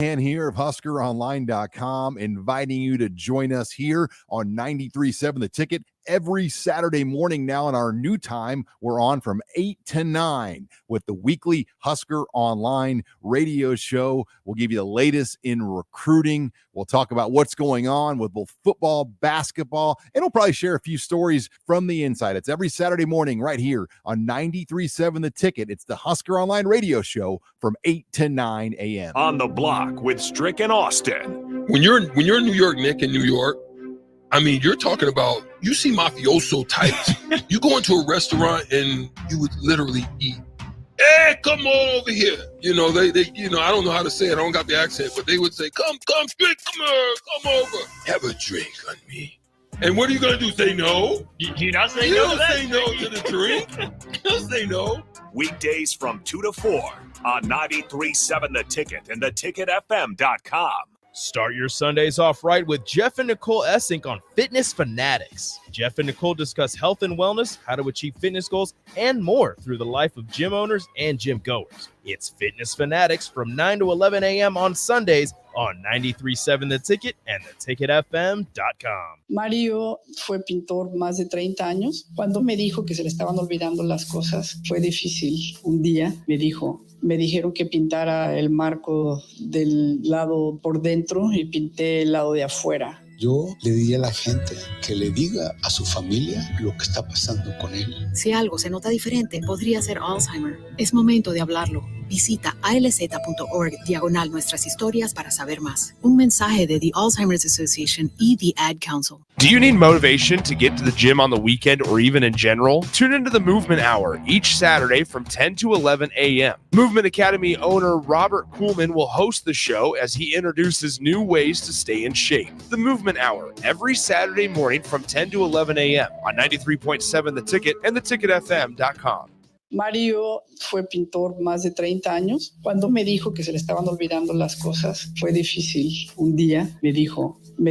Here of HuskerOnline.com, inviting you to join us here on 93.7 The Ticket every Saturday morning now. In our new time, we're on from 8 to 9 with the weekly Husker Online radio show. We'll give you the latest in recruiting. We'll talk about what's going on with both football, basketball, and we'll probably share a few stories from the inside. It's every Saturday morning right here on 93.7 The Ticket. It's the Husker Online radio show from 8 to 9 a.m. On the Block with Strick and Austin. When you're in New York, Nick, in New York, I mean, you're talking about, you see mafioso types. You go into a restaurant and you would literally eat. Hey, come on over here. You know, they I don't know how to say it. I don't got the accent, but they would say, come, Strick, come here, come over. Have a drink on me. And what are you going to do? Say no? You not say you no don't to that? say no to the drink. You don't say no. Weekdays from 2 to 4 on 93.7 The Ticket and theticketfm.com. Start your Sundays off right with Jeff and Nicole Essink on Fitness Fanatics. Jeff and Nicole discuss health and wellness, how to achieve fitness goals, and more through the life of gym owners and gym goers. It's Fitness Fanatics from 9 to 11 a.m. on Sundays on 93.7 The Ticket and theticketfm.com. Mario fue pintor más de 30 años. Cuando me dijo que se le estaban olvidando las cosas, fue difícil. Un día me dijeron que pintara el marco del lado por dentro y pinté el lado de afuera. Yo le diría a la gente que le diga a su familia lo que está pasando con él. Si algo se nota diferente, podría ser Alzheimer. Es momento de hablarlo. Visita alz.org/nuestras historias para saber más. Un mensaje de the Alzheimer's Association y the Ad Council. Do you need motivation to get to the gym on the weekend or even in general? Tune into the Movement Hour each Saturday from 10 to 11 a.m. Movement Academy owner Robert Kuhlman will host the show as he introduces new ways to stay in shape. The Movement Hour every Saturday morning from 10 to 11 a.m. on 93.7 The Ticket and theticketfm.com. Mario fue pintor más de 30 años. Cuando me dijo que se le estaban olvidando las cosas, fue difícil. Un día me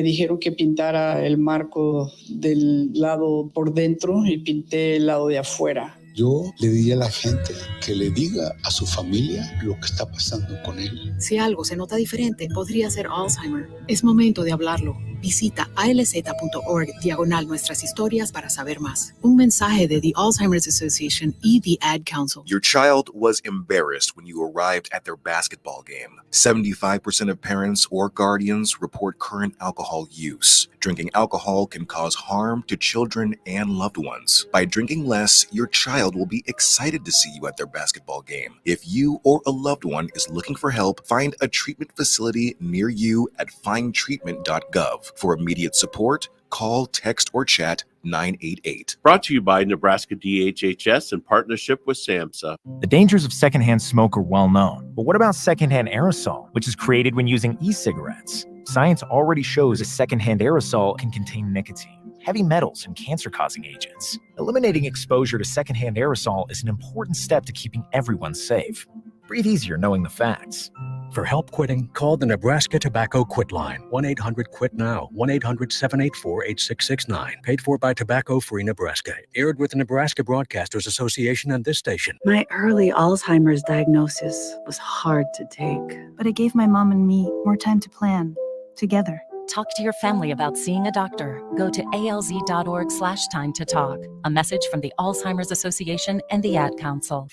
dijeron que pintara el marco del lado por dentro y pinté el lado de afuera. Yo le diría a la gente que le diga a su familia lo que está pasando con él. Si algo se nota diferente, podría ser Alzheimer. Es momento de hablarlo. Visita alz.org/nuestras historias para saber más. Un mensaje de the Alzheimer's Association y the Ad Council. Your child was embarrassed when you arrived at their basketball game. 75% of parents or guardians report current alcohol use. Drinking alcohol can cause harm to children and loved ones. By drinking less, your child will be excited to see you at their basketball game. If you or a loved one is looking for help, find a treatment facility near you at findtreatment.gov. For immediate support, call, text, or chat 988. Brought to you by Nebraska DHHS in partnership with SAMHSA. The dangers of secondhand smoke are well known. But what about secondhand aerosol, which is created when using e-cigarettes? Science already shows a secondhand aerosol can contain nicotine, heavy metals, and cancer-causing agents. Eliminating exposure to secondhand aerosol is an important step to keeping everyone safe. Breathe easier knowing the facts. For help quitting, call the Nebraska Tobacco Quit Line, 1-800-QUIT-NOW, 1-800-784-8669. Paid for by Tobacco Free Nebraska. Aired with the Nebraska Broadcasters Association and this station. My early Alzheimer's diagnosis was hard to take, but it gave my mom and me more time to plan together. Talk to your family about seeing a doctor. Go to alz.org/time to talk. A message from the Alzheimer's Association and the Ad Council.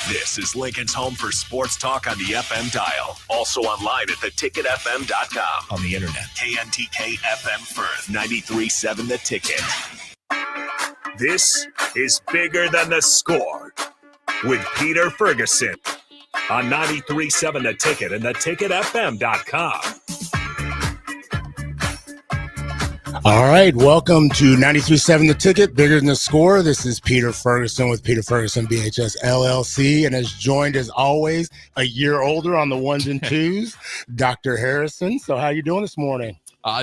This is Lincoln's home for sports talk on the FM dial. Also online at theticketfm.com. On the internet. KNTK FM Firth, 93.7 The Ticket. This is Bigger Than the Score with Peter Ferguson on 93.7 The Ticket and theticketfm.com. All right, welcome to 93.7 The Ticket, Bigger Than the Score. This is Peter Ferguson with Peter Ferguson BHS LLC, and is joined as always, a year older on the ones and twos, Dr. Harrison. So how you doing this morning?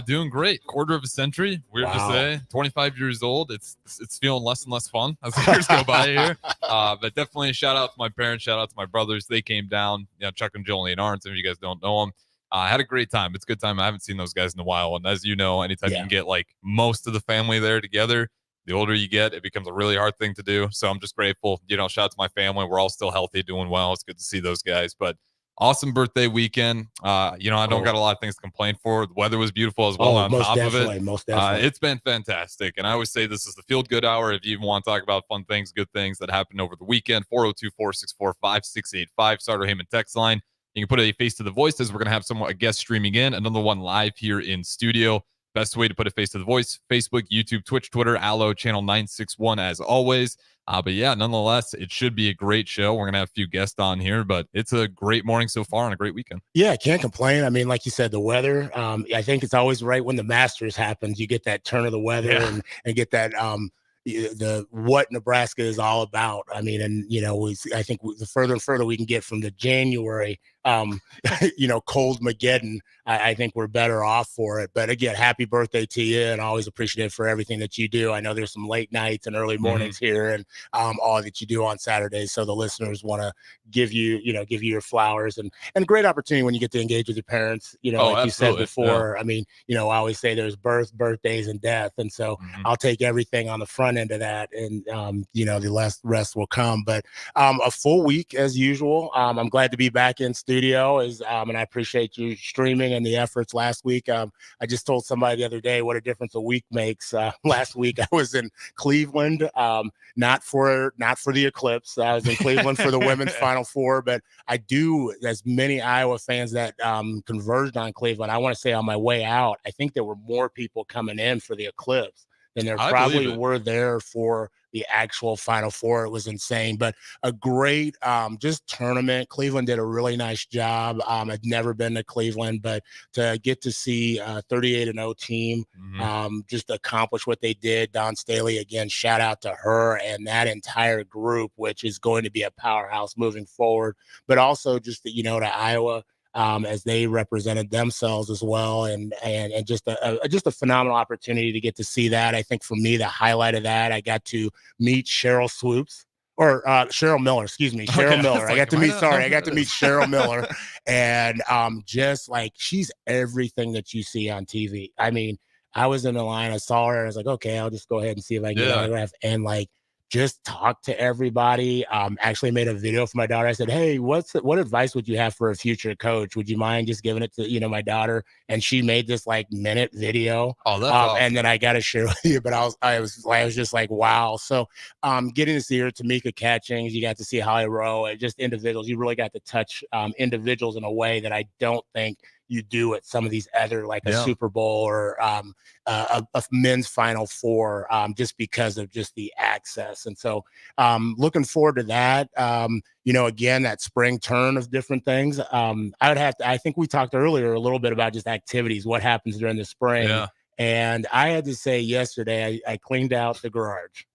Doing great. Quarter of a century. Weird to say. 25 years old. It's feeling less and less fun as the years go by here. But definitely a shout out to my parents. Shout out to my brothers. They came down. Chuck and Joel and Arndt. If you guys don't know them. I had a great time. It's a good time. I haven't seen those guys in a while. And as you know, anytime you can get like most of the family there together, the older you get, it becomes a really hard thing to do. So I'm just grateful. Shout out to my family. We're all still healthy, doing well. It's good to see those guys. But awesome birthday weekend. I don't got a lot of things to complain for. The weather was beautiful as well on top of it. Most definitely. It's been fantastic. And I always say this is the feel good hour. If you even want to talk about fun things, good things that happened over the weekend, 402-464-5685, Starter Heyman text line. You can put a face to the voice as we're going to have a guest streaming in, another one live here in studio. Best way to put a face to the voice, Facebook, YouTube, Twitch, Twitter, Allo, channel 961 as always. But yeah, nonetheless, it should be a great show. We're going to have a few guests on here, but it's a great morning so far and a great weekend. Yeah, can't complain. I mean, like you said, the weather, I think it's always right when the Masters happens. You get that turn of the weather and get that what Nebraska is all about. I mean, and I think the further and further we can get from the January cold Mageddon, I think we're better off for it. But again, happy birthday to you, and always appreciative for everything that you do. I know there's some late nights and early mornings here, and all that you do on Saturdays. So the listeners want to give you your flowers, and a great opportunity when you get to engage with your parents. Like you said before. Yeah. I mean, I always say there's birthdays, and death, and so I'll take everything on the front end of that, and the rest will come. But a full week as usual. I'm glad to be back in studio, and I appreciate you streaming and the efforts last week. I just told somebody the other day what a difference a week makes. Last week I was in Cleveland, not for the Eclipse. I was in Cleveland for the women's Final Four, but I do, as many Iowa fans that converged on Cleveland, I want to say on my way out, I think there were more people coming in for the Eclipse than there probably were there for the actual Final Four. It was insane, but a great just tournament. Cleveland did a really nice job. I'd never been to Cleveland, but to get to see a 38-0 team just accomplish what they did. Dawn Staley, again, shout out to her and that entire group, which is going to be a powerhouse moving forward, but also just to Iowa, as they represented themselves as well, and just a phenomenal opportunity to get to see that. I think for me, the highlight of that, I got to meet Cheryl Miller, excuse me, Cheryl Miller. I got to meet Cheryl Miller, and just like, she's everything that you see on TV. I mean, I was in the line, I saw her, I was like, okay, I'll just go ahead and see if I can get an autograph, and just talk to everybody. Actually made a video for my daughter. I said, hey, what advice would you have for a future coach? Would you mind just giving it to, my daughter? And she made this minute video. Oh, that's awesome. And then I got to share with you, but I was just like, wow. So getting to see her, Tamika Catchings, you got to see Holly Rowe, just individuals. You really got to touch individuals in a way that I don't think you do at some of these other, a Super Bowl or a men's Final Four, just because of just the access. And so looking forward to that. Again, that spring turn of different things. I think we talked earlier a little bit about just activities, what happens during the spring. Yeah. And I had to say yesterday, I cleaned out the garage.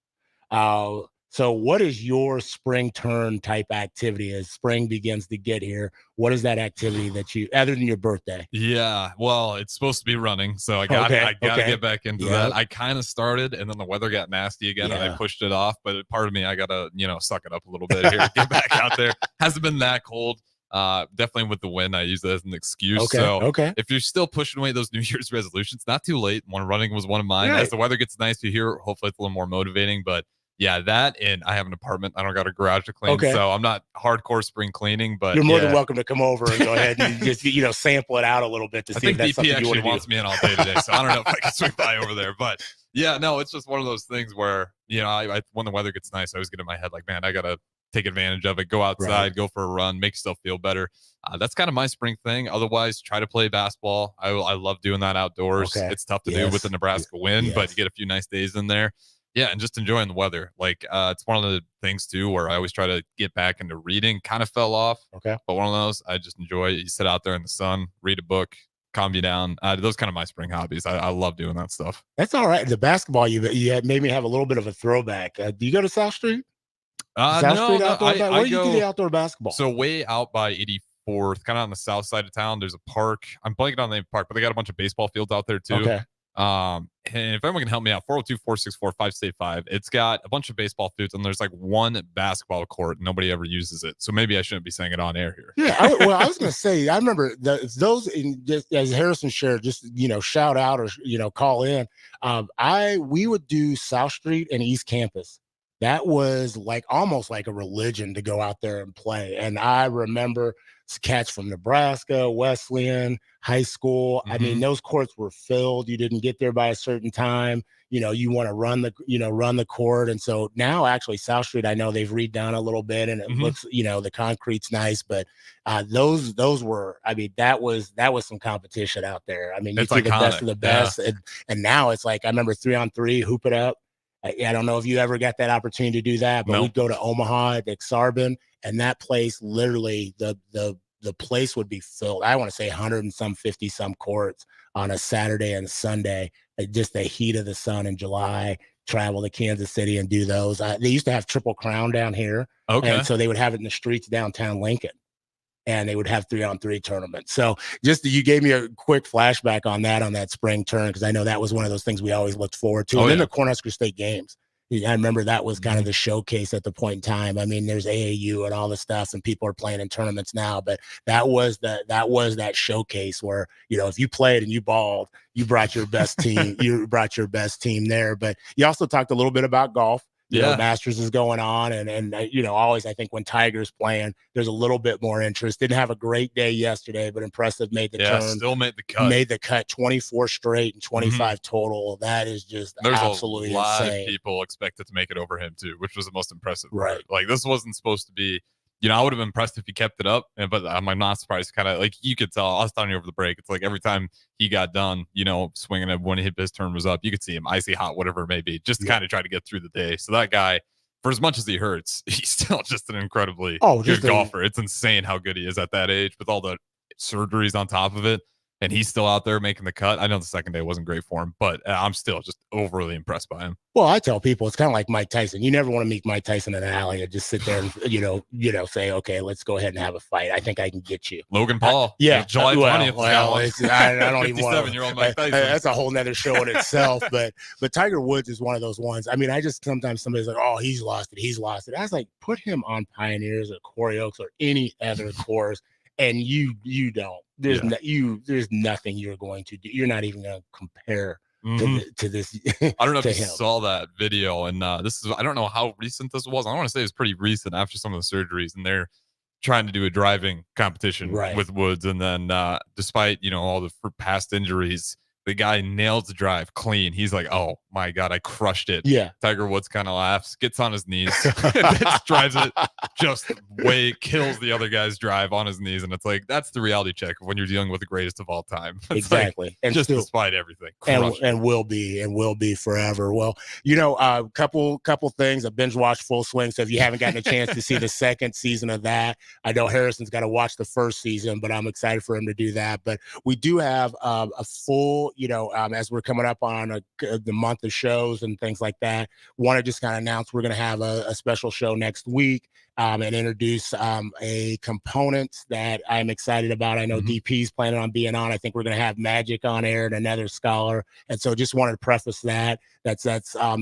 So what is your spring turn type activity as spring begins to get here? What is that activity that you, other than your birthday? Yeah, well, it's supposed to be running, so I got to get back into that. I kind of started, and then the weather got nasty again, and I pushed it off. But part of me, I got to, suck it up a little bit here, get back out there. Hasn't been that cold. Definitely with the wind, I use that as an excuse. If you're still pushing away those New Year's resolutions, not too late. Running was one of mine. As the weather gets nice here, hopefully it's a little more motivating, but yeah, that, and I have an apartment. I don't got a garage to clean, so I'm not hardcore spring cleaning. But you're more than welcome to come over and go ahead and just sample it out a little bit to see if that's something you want to do. Wants me in all day today, so I don't know if I can swing by over there. But yeah, no, it's just one of those things where I when the weather gets nice, I always get in my head like, man, I gotta take advantage of it. Go outside, go for a run, make yourself feel better. That's kind of my spring thing. Otherwise, try to play basketball. I love doing that outdoors. It's tough to do with the Nebraska wind, but you get a few nice days in there. Yeah, and just enjoying the weather. It's one of the things, too, where I always try to get back into reading. Kind of fell off. But one of those, I just enjoy it. You sit out there in the sun, read a book, calm you down. Those kind of my spring hobbies. I love doing that stuff. That's all right. The basketball, you made me have a little bit of a throwback. Do you go to South Street? No, Where do you do the outdoor basketball? So way out by 84th, kind of on the south side of town, there's a park. I'm blanking on the name park, but they got a bunch of baseball fields out there, too. And if anyone can help me out, 402-464-565. It's got a bunch of baseball fields, and there's one basketball court. Nobody ever uses it, so maybe I shouldn't be saying it on air here. Yeah, I was gonna say, I remember those as Harrison shared. Just shout out or call in. We would do South Street and East Campus. that was like almost like a religion to go out there and play. And I remember cats from Nebraska, Wesleyan, high school. I mean, those courts were filled. You didn't get there by a certain time. You want to run the court. And so now actually South Street, I know they've redone a little bit and it looks, the concrete's nice, but those were, I mean, that was some competition out there. I mean, you see the best of the best. Yeah. And now it's like, I remember 3-on-3, hoop it up. I don't know if you ever got that opportunity to do that, but we'd go to Omaha at Exarban, and that place literally the place would be filled. I want to say 100 and some 50 some courts on a Saturday and Sunday. Just the heat of the sun in July. Travel to Kansas City and do those. They used to have Triple Crown down here, and so they would have it in the streets downtown Lincoln, and they would have 3-on-3 tournaments. So you gave me a quick flashback on that spring turn, because I know that was one of those things we always looked forward to. And then the Cornhusker State Games. I remember that was kind of the showcase at the point in time. I mean, there's AAU and all the stuff, and people are playing in tournaments now, but that was that showcase where, if you played and you balled, you brought your best team. You brought your best team there. But you also talked a little bit about golf. Masters is going on, and always, I think when Tiger's playing, there's a little bit more interest. Didn't have a great day yesterday, but impressive. Made the turn. Still made the cut. Made the cut. 24 straight and 25 total. That is just absolutely insane. There's a lot of people expected to make it over him too, which was the most impressive part. Like, this wasn't supposed to be. I would have been impressed if he kept it up, but I'm not surprised. Kind of like you could tell. I was telling you over the break. It's like every time he got done, swinging it when his turn was up, you could see him icy hot, whatever it may be, just to kind of try to get through the day. So that guy, for as much as he hurts, he's still just an incredibly good golfer. It's insane how good he is at that age with all the surgeries on top of it. And he's still out there making the cut. I know the second day wasn't great for him, but I'm still just overly impressed by him. Well, I tell people it's kind of like Mike Tyson. You never want to meet Mike Tyson in an alley and just sit there and say, okay, let's go ahead and have a fight. I think I can get you. Logan Paul. July 20th. I don't even want to. Mike Tyson. That's a whole nother show in itself. But Tiger Woods is one of those ones. I mean, sometimes somebody's like, oh, he's lost it. I was like, put him on Pioneers or Corey Oaks or any other course. And you don't. There's nothing you're going to do. You're not even going to compare to this. I don't know if you saw that video, and I don't know how recent this was. I want to say it was pretty recent after some of the surgeries, and they're trying to do a driving competition with Woods, and then despite all the past injuries, the guy nails the drive clean. He's like, oh my God, I crushed it. Yeah. Tiger Woods kind of laughs, gets on his knees, drives it just kills the other guy's drive on his knees. And it's like, that's the reality check of when you're dealing with the greatest of all time. It's exactly. Like, and just still, despite everything. And will be forever. Well, a couple things. I binge watched Full Swing. So if you haven't gotten a chance to see the second season of that, I know Harrison's got to watch the first season, but I'm excited for him to do that. But we do have a full, as we're coming up on the month of shows and things like that, want to just kind of announce we're going to have a special show next week and introduce a component that I'm excited about. I know DP's planning on being on. I think we're going to have Magic on air and another scholar. And so just wanted to preface that. That's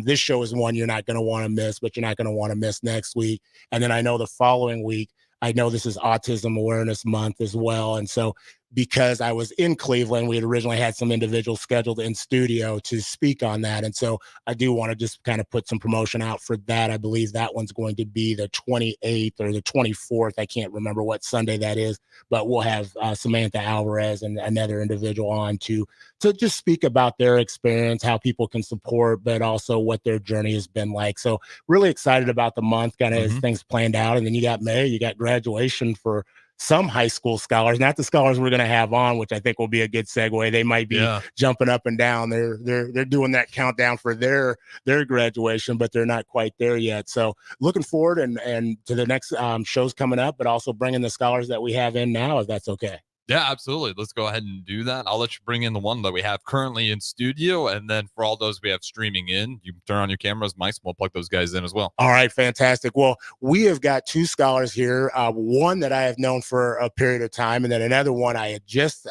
this show is one you're not going to want to miss, but you're not going to want to miss next week. And then I know the following week, I know this is Autism Awareness Month as well. And so because I was in Cleveland, we had originally had some individuals scheduled in studio to speak on that. And so I do want to just kind of put some promotion out for that. I believe that one's going to be the 28th or the 24th. I can't remember what Sunday that is, but we'll have Samantha Alvarez and another individual on to just speak about their experience, how people can support, but also what their journey has been like. So really excited about the month, kind of as things planned out. And then you got May, you got graduation for some high school scholars, not the scholars we're going to have on, which I think will be a good segue. They might be jumping up and down. They're doing that countdown for their graduation, but they're not quite there yet. So looking forward and to the next shows coming up, but also bringing the scholars that we have in now, if that's okay. Yeah, absolutely. Let's go ahead and do that. I'll let you bring in the one that we have currently in studio. And then for all those we have streaming in, you turn on your cameras, mics, and we'll plug those guys in as well. All right, fantastic. Well, we have got two scholars here. One that I have known for a period of time, and then another one I had just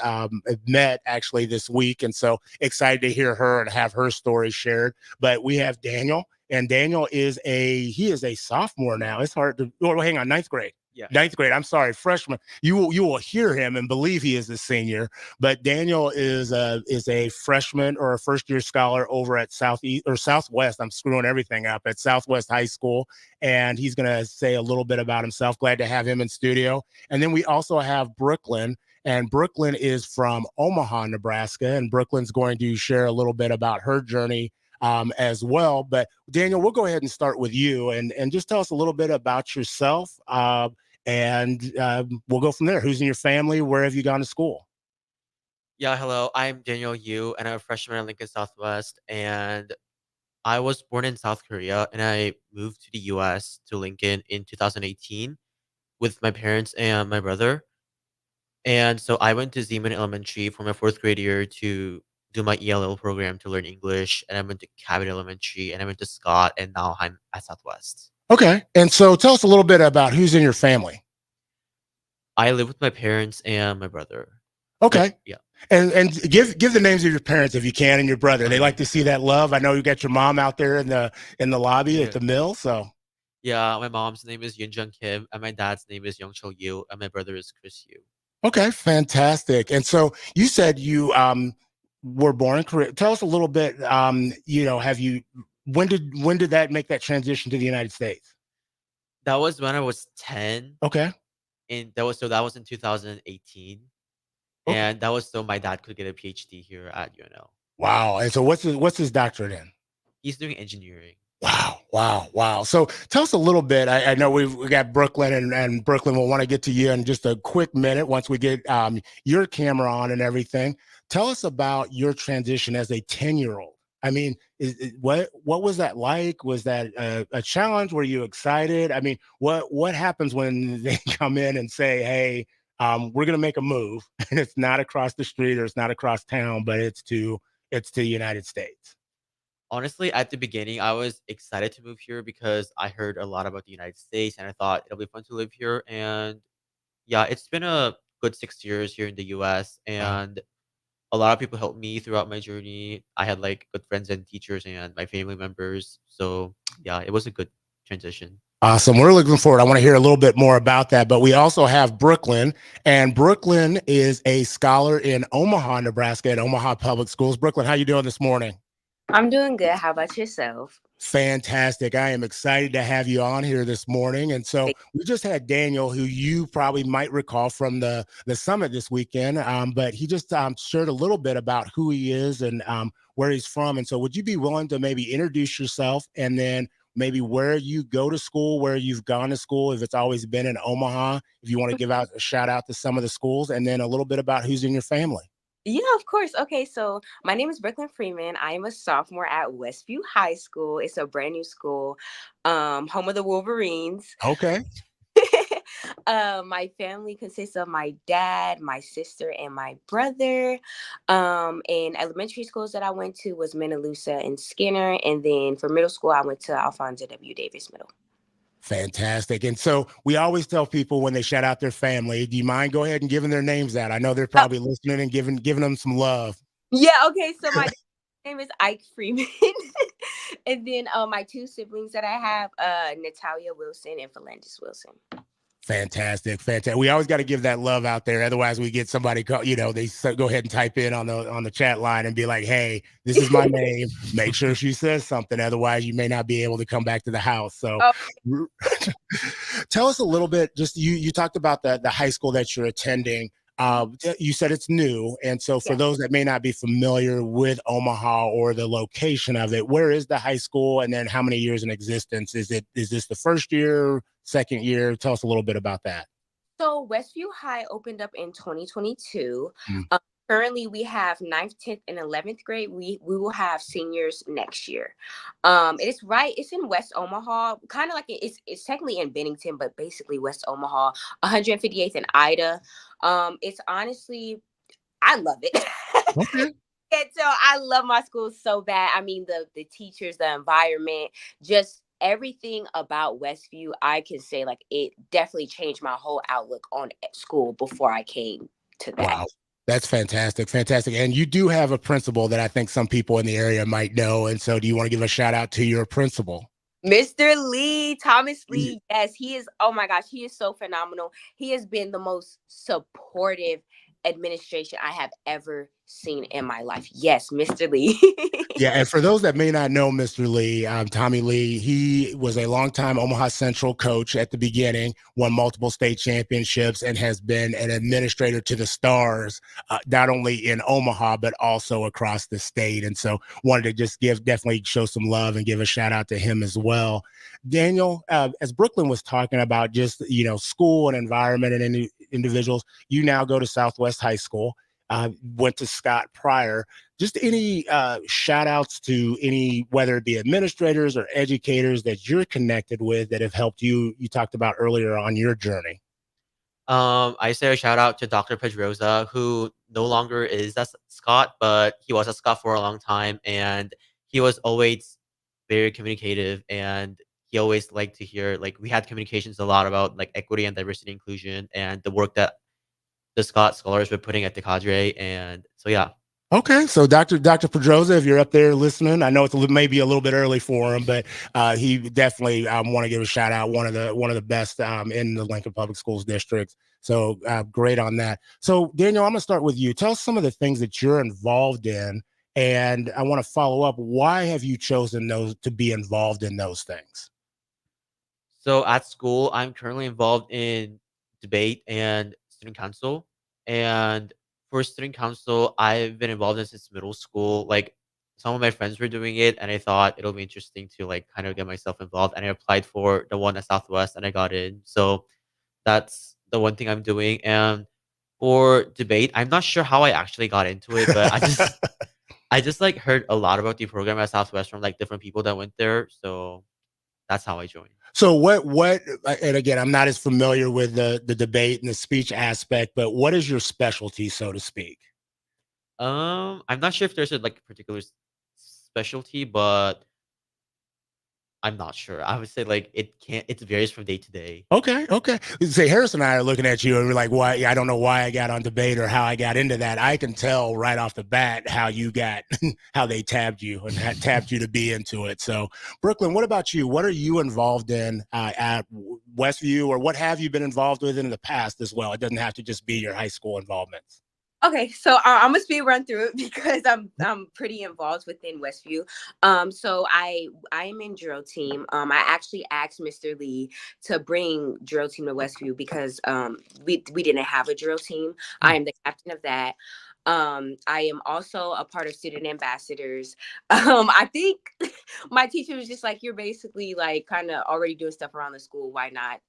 met actually this week. And so excited to hear her and have her story shared. But we have Daniel, and Daniel is a sophomore now. It's hard to, hang on, ninth grade. Yeah. Ninth grade. I'm sorry, freshman. You will hear him and believe he is a senior, but Daniel is a freshman or a first year scholar over at Southwest. I'm screwing everything up at Southwest High School, and he's going to say a little bit about himself. Glad to have him in studio. And then we also have Brooklyn, and Brooklyn is from Omaha, Nebraska, and Brooklyn's going to share a little bit about her journey as well. But Daniel, we'll go ahead and start with you and just tell us a little bit about yourself. And we'll go from there. Who's in your family? Where have you gone to school? Yeah, hello. I'm Daniel Yu, and I'm a freshman at Lincoln Southwest. And I was born in South Korea, and I moved to the U.S. to Lincoln in 2018 with my parents and my brother. And so I went to Zeman Elementary for my fourth grade year to do my ELL program to learn English. And I went to Cabot Elementary, and I went to Scott, and now I'm at Southwest. Okay. And so tell us a little bit about who's in your family. I live with my parents and my brother. Okay. Yeah. And give the names of your parents if you can and your brother. They like to see that love. I know you got your mom out there in the lobby at the mill. So Yeah, my mom's name is Yoon Jung Kim, and my dad's name is Young Chul Yu, and my brother is Chris Yu. okay, fantastic. And so you said you were born in Korea. Tell us a little bit. When did that make that transition to the United States? That was when I was 10. Okay. And that was in 2018. Okay. And that was so my dad could get a PhD here at UNL. Wow. And so what's his doctorate in? He's doing engineering. Wow. So tell us a little bit. I know we got Brooklyn and Brooklyn will want to get to you in just a quick minute once we get your camera on and everything. Tell us about your transition as a 10-year-old. I mean, what was that like? Was that a challenge? Were you excited? I mean, what happens when they come in and say, hey, we're going to make a move and it's not across the street or it's not across town, but it's to the United States? Honestly, at the beginning, I was excited to move here because I heard a lot about the United States and I thought it'll be fun to live here. And yeah, it's been a good 6 years here in the US. And a lot of people helped me throughout my journey. I had like good friends and teachers and my family members. So yeah, it was a good transition. Awesome. We're looking forward. I want to hear a little bit more about that, but we also have Brooklyn, and Brooklyn is a scholar in Omaha, Nebraska at Omaha Public Schools. Brooklyn, how you doing this morning? I'm doing good. How about yourself? Fantastic. I am excited to have you on here this morning. And so we just had Daniel, who you probably might recall from the summit this weekend, but he just shared a little bit about who he is and where he's from. And so would you be willing to maybe introduce yourself and then maybe where you go to school, where you've gone to school, if it's always been in Omaha, if you want to give out a shout out to some of the schools, and then a little bit about who's in your family? Yeah, of course. Okay, so my name is Brooklyn Freeman. I am a sophomore at Westview High School. It's a brand new school, home of the Wolverines. Okay. My family consists of my dad, my sister, and my brother. And elementary schools that I went to was Manalusa and Skinner. And then for middle school, I went to Alphonso W. Davis Middle. Fantastic. And so we always tell people when they shout out their family, do you mind go ahead and giving their names out? I know they're probably listening and giving them some love. Yeah, okay. So my name is Ike Freeman. And then my two siblings that I have, Natalia Wilson and Philandis Wilson. Fantastic. We always got to give that love out there. Otherwise we get somebody call, they go ahead and type in on the chat line and be like, hey, this is my name. Make sure she says something. Otherwise you may not be able to come back to the house. So tell us a little bit, just you talked about the high school that you're attending. You said it's new. And so for those that may not be familiar with Omaha or the location of it, where is the high school? And then how many years in existence? Is this the first year, second year? Tell us a little bit about that. So Westview High opened up in 2022. Currently, we have 9th, 10th, and 11th grade. We will have seniors next year. It's in West Omaha, kind of like it's technically in Bennington, but basically West Omaha, 158th and Ida. It's honestly, I love it. Okay. And so I love my school so bad. I mean, the teachers, the environment, just everything about Westview, I can say like it definitely changed my whole outlook on school before I came to that. Wow. That's fantastic. Fantastic. And you do have a principal that I think some people in the area might know. And so do you want to give a shout out to your principal? Mr. Lee, Thomas Lee. Yes, he is. Oh my gosh, he is so phenomenal. He has been the most supportive administration I have ever seen in my life. Yes, Mr. Lee. Yeah, and for those that may not know Mr. Lee, Tommy Lee, he was a longtime Omaha Central coach at the beginning, won multiple state championships, and has been an administrator to the Stars, not only in Omaha, but also across the state. And so wanted to just definitely show some love and give a shout out to him as well. Daniel, as Brooklyn was talking about just, school and environment and individuals, you now go to Southwest High School, went to Scott prior. Just any shout outs to any, whether it be administrators or educators that you're connected with that have helped you talked about earlier on your journey. I say a shout out to Dr. Pedrosa, who no longer is at Scott, but he was at Scott for a long time, and he was always very communicative, and he always liked to hear, like, we had communications a lot about like equity and diversity inclusion and the work that the Scott scholars were putting at the cadre, and so yeah. Okay, so Dr. Pedrosa, if you're up there listening, I know it's maybe a little bit early for him, but he definitely want to give a shout out. One of the best in the Lincoln Public Schools district. So great on that. So Daniel, I'm gonna start with you. Tell us some of the things that you're involved in, and I want to follow up. Why have you chosen those to be involved in those things? So at school, I'm currently involved in debate and student council. And for student council, I've been involved in since middle school. Like, some of my friends were doing it, and I thought it'll be interesting to like kind of get myself involved. And I applied for the one at Southwest, and I got in. So that's the one thing I'm doing. And for debate, I'm not sure how I actually got into it, but I just like heard a lot about the program at Southwest from like different people that went there. So that's how I joined. So what, and again, I'm not as familiar with the debate and the speech aspect, but what is your specialty, so to speak? I'm not sure if there's a like particular specialty, but I'm not sure. I would say like it varies from day to day. Okay. Say Harrison and I are looking at you and we're like, why? I don't know why I got on debate or how I got into that. I can tell right off the bat how you got, how they tabbed you and tapped you to be into it. So Brooklyn, what about you? What are you involved in at Westview, or what have you been involved with in the past as well? It doesn't have to just be your high school involvements. Okay, so I'm gonna speed run through it because I'm pretty involved within Westview. So I am in drill team. I actually asked Mr. Lee to bring drill team to Westview because we didn't have a drill team. I am the captain of that. I am also a part of student ambassadors. I think my teacher was just like, you're basically like kind of already doing stuff around the school. Why not,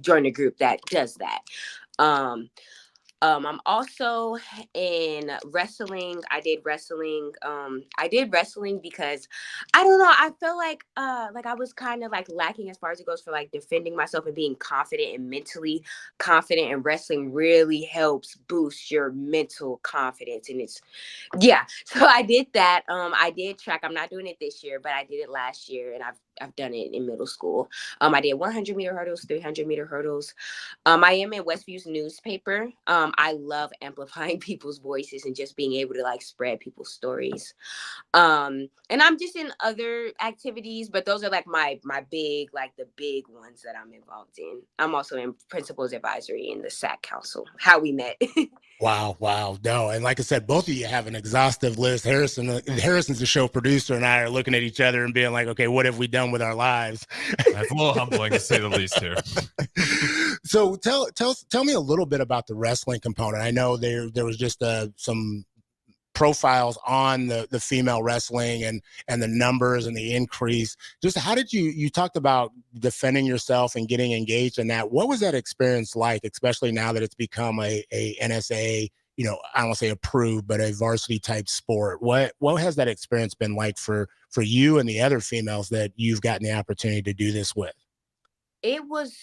join a group that does that? I'm also in wrestling. I did wrestling. I did wrestling because I don't know. I felt like I was kind of like lacking as far as it goes for like defending myself and being confident and mentally confident. And wrestling really helps boost your mental confidence. And so I did that. I did track. I'm not doing it this year, but I did it last year, and I've done it in middle school. I did 100-meter hurdles, 300-meter hurdles. I am in Westview's newspaper. I love amplifying people's voices and just being able to like spread people's stories. And I'm just in other activities, but those are like my big, like the big ones that I'm involved in. I'm also in principals advisory in the SAC council, how we met. Wow. No, and like I said, both of you have an exhaustive list. Harrison's the show producer, and I are looking at each other and being like, okay, what have we done with our lives? That's a little humbling to say the least here. So tell me a little bit about the wrestling component. I know there was just some profiles on the female wrestling and the numbers and the increase. Just how did you talked about defending yourself and getting engaged in that? What was that experience like, especially now that it's become a NSA, I don't want to say approved, but a varsity type sport? What has that experience been like for you and the other females that you've gotten the opportunity to do this with? It was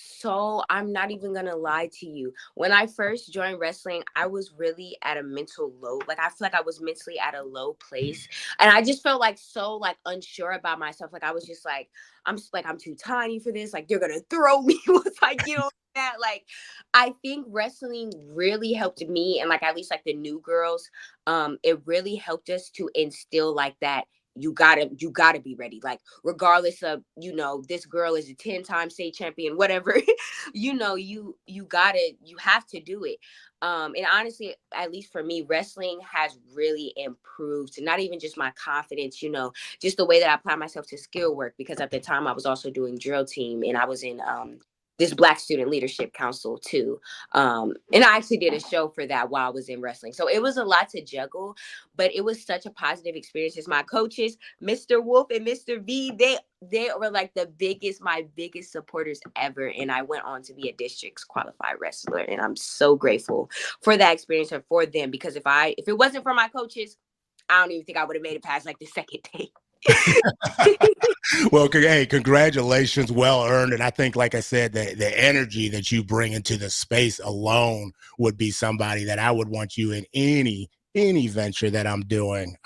I'm not even going to lie to you. When I first joined wrestling, I was really at a mental low. Like, I feel like I was mentally at a low place. And I just felt like so like unsure about myself. Like, I was just like, I'm too tiny for this. Like, they're going to throw me once I get on that. Like, I think wrestling really helped me. And like, at least like the new girls, it really helped us to instill like that gotta be ready. Like, regardless of, this girl is a 10-time state champion, whatever, you have to do it. And honestly, at least for me, wrestling has really improved, not even just my confidence, just the way that I apply myself to skill work, because at the time I was also doing drill team, and I was in this Black Student Leadership Council too. And I actually did a show for that while I was in wrestling. So it was a lot to juggle, but it was such a positive experience. My coaches, Mr. Wolf and Mr. V, they were like my biggest supporters ever. And I went on to be a districts qualified wrestler. And I'm so grateful for that experience and for them, because if it wasn't for my coaches, I don't even think I would have made it past like the second day. Well, hey, congratulations, well earned. And I think, like I said, the energy that you bring into the space alone would be somebody that I would want you in any venture that I'm doing.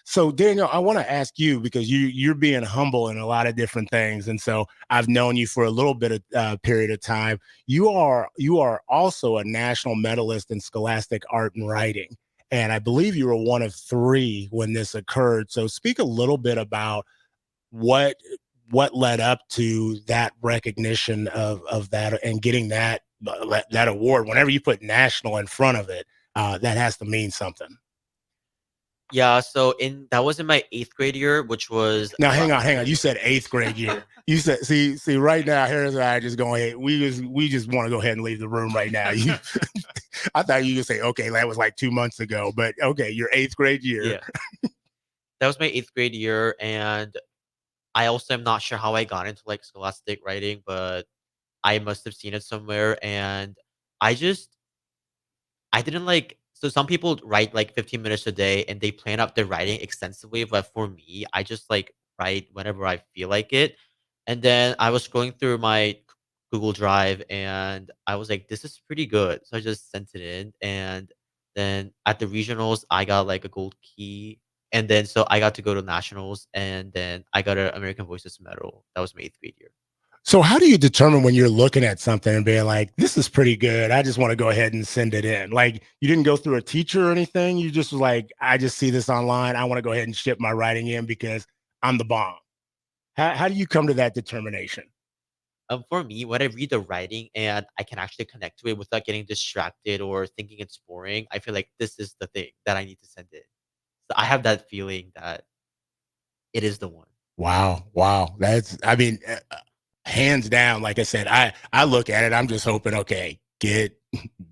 So Daniel, I want to ask you, because you're being humble in a lot of different things, and so I've known you for a little bit of period of time. You are also a national medalist in scholastic art and writing, and I believe you were one of 3 when this occurred. So speak a little bit about what led up to that recognition of that and getting that award. Whenever you put national in front of it, that has to mean something. Yeah, so that was in my 8th grade year, which was now. Hang on. You said 8th grade year. You said see right now. Here's I just going. Hey, we just want to go ahead and leave the room right now. I thought you could say, okay, that was like 2 months ago, but okay, your 8th grade year. Yeah, that was my 8th grade year, and I also am not sure how I got into like scholastic writing, but I must have seen it somewhere, and I didn't like. So some people write like 15 minutes a day and they plan out their writing extensively. But for me, I just like write whenever I feel like it. And then I was scrolling through my Google Drive and I was like, this is pretty good. So I just sent it in. And then at the regionals, I got like a gold key. And then so I got to go to nationals, and then I got an American Voices medal. That was my 8th grade year. So how do you determine when you're looking at something and being like, this is pretty good, I just want to go ahead and send it in? Like, you didn't go through a teacher or anything? You just was like, I just see this online, I want to go ahead and ship my writing in because I'm the bomb. How do you come to that determination? For me, when I read the writing and I can actually connect to it without getting distracted or thinking it's boring, I feel like this is the thing that I need to send in. So I have that feeling that it is the one. Wow. That's, I mean, hands down, like I said, I look at it, I'm just hoping, okay,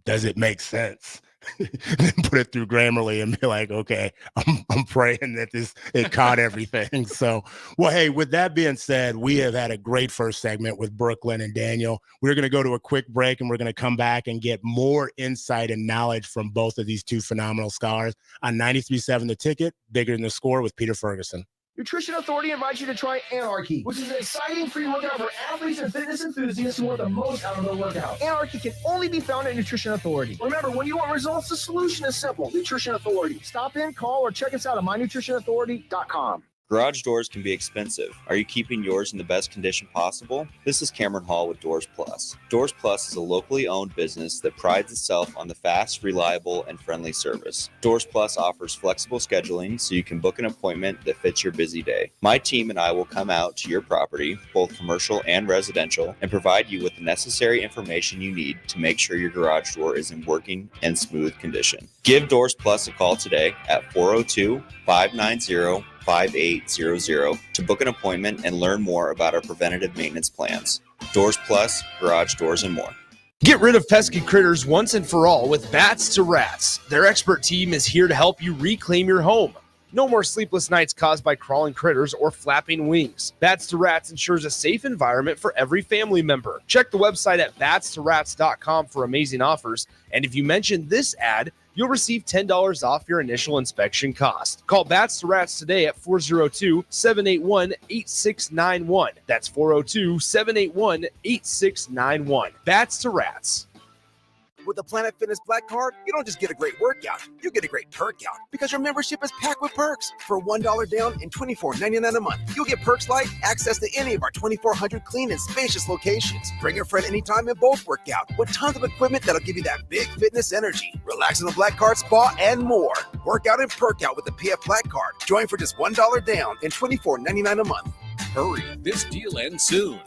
does it make sense? Then put it through Grammarly and be like, okay, I'm praying that it caught everything. So, well, hey, with that being said, we have had a great first segment with Brooklyn and Daniel. We're going to go to a quick break, and we're going to come back and get more insight and knowledge from both of these 2 phenomenal scholars on 93.7 The Ticket, Bigger Than the Score with Peter Ferguson. Nutrition Authority invites you to try Anarchy, which is an exciting free workout for athletes and fitness enthusiasts who want the most out of their workout. Anarchy can only be found at Nutrition Authority. Remember, when you want results, the solution is simple. Nutrition Authority. Stop in, call, or check us out at mynutritionauthority.com. Garage doors can be expensive. Are you keeping yours in the best condition possible? This is Cameron Hall with Doors Plus. Doors Plus is a locally owned business that prides itself on the fast, reliable, and friendly service. Doors Plus offers flexible scheduling so you can book an appointment that fits your busy day. My team and I will come out to your property, both commercial and residential, and provide you with the necessary information you need to make sure your garage door is in working and smooth condition. Give Doors Plus a call today at 402-590-5800 to book an appointment and learn more about our preventative maintenance plans. Doors Plus, garage doors, and more. Get rid of pesky critters once and for all with Bats to Rats. Their expert team is here to help you reclaim your home. No more sleepless nights caused by crawling critters or flapping wings. Bats to Rats ensures a safe environment for every family member. Check the website at batstoRats.com for amazing offers. And if you mention this ad, you'll receive $10 off your initial inspection cost. Call Bats to Rats today at 402-781-8691. That's 402-781-8691. Bats to Rats. With the Planet Fitness Black Card, you don't just get a great workout, you get a great perk out because your membership is packed with perks. For $1 down and $24.99 a month, you'll get perks like access to any of our 2,400 clean and spacious locations. Bring your friend anytime and both work out with tons of equipment that'll give you that big fitness energy. Relax in the Black Card Spa and more. Work out and perk out with the PF Black Card. Join for just $1 down and $24.99 a month. Hurry. This deal ends soon.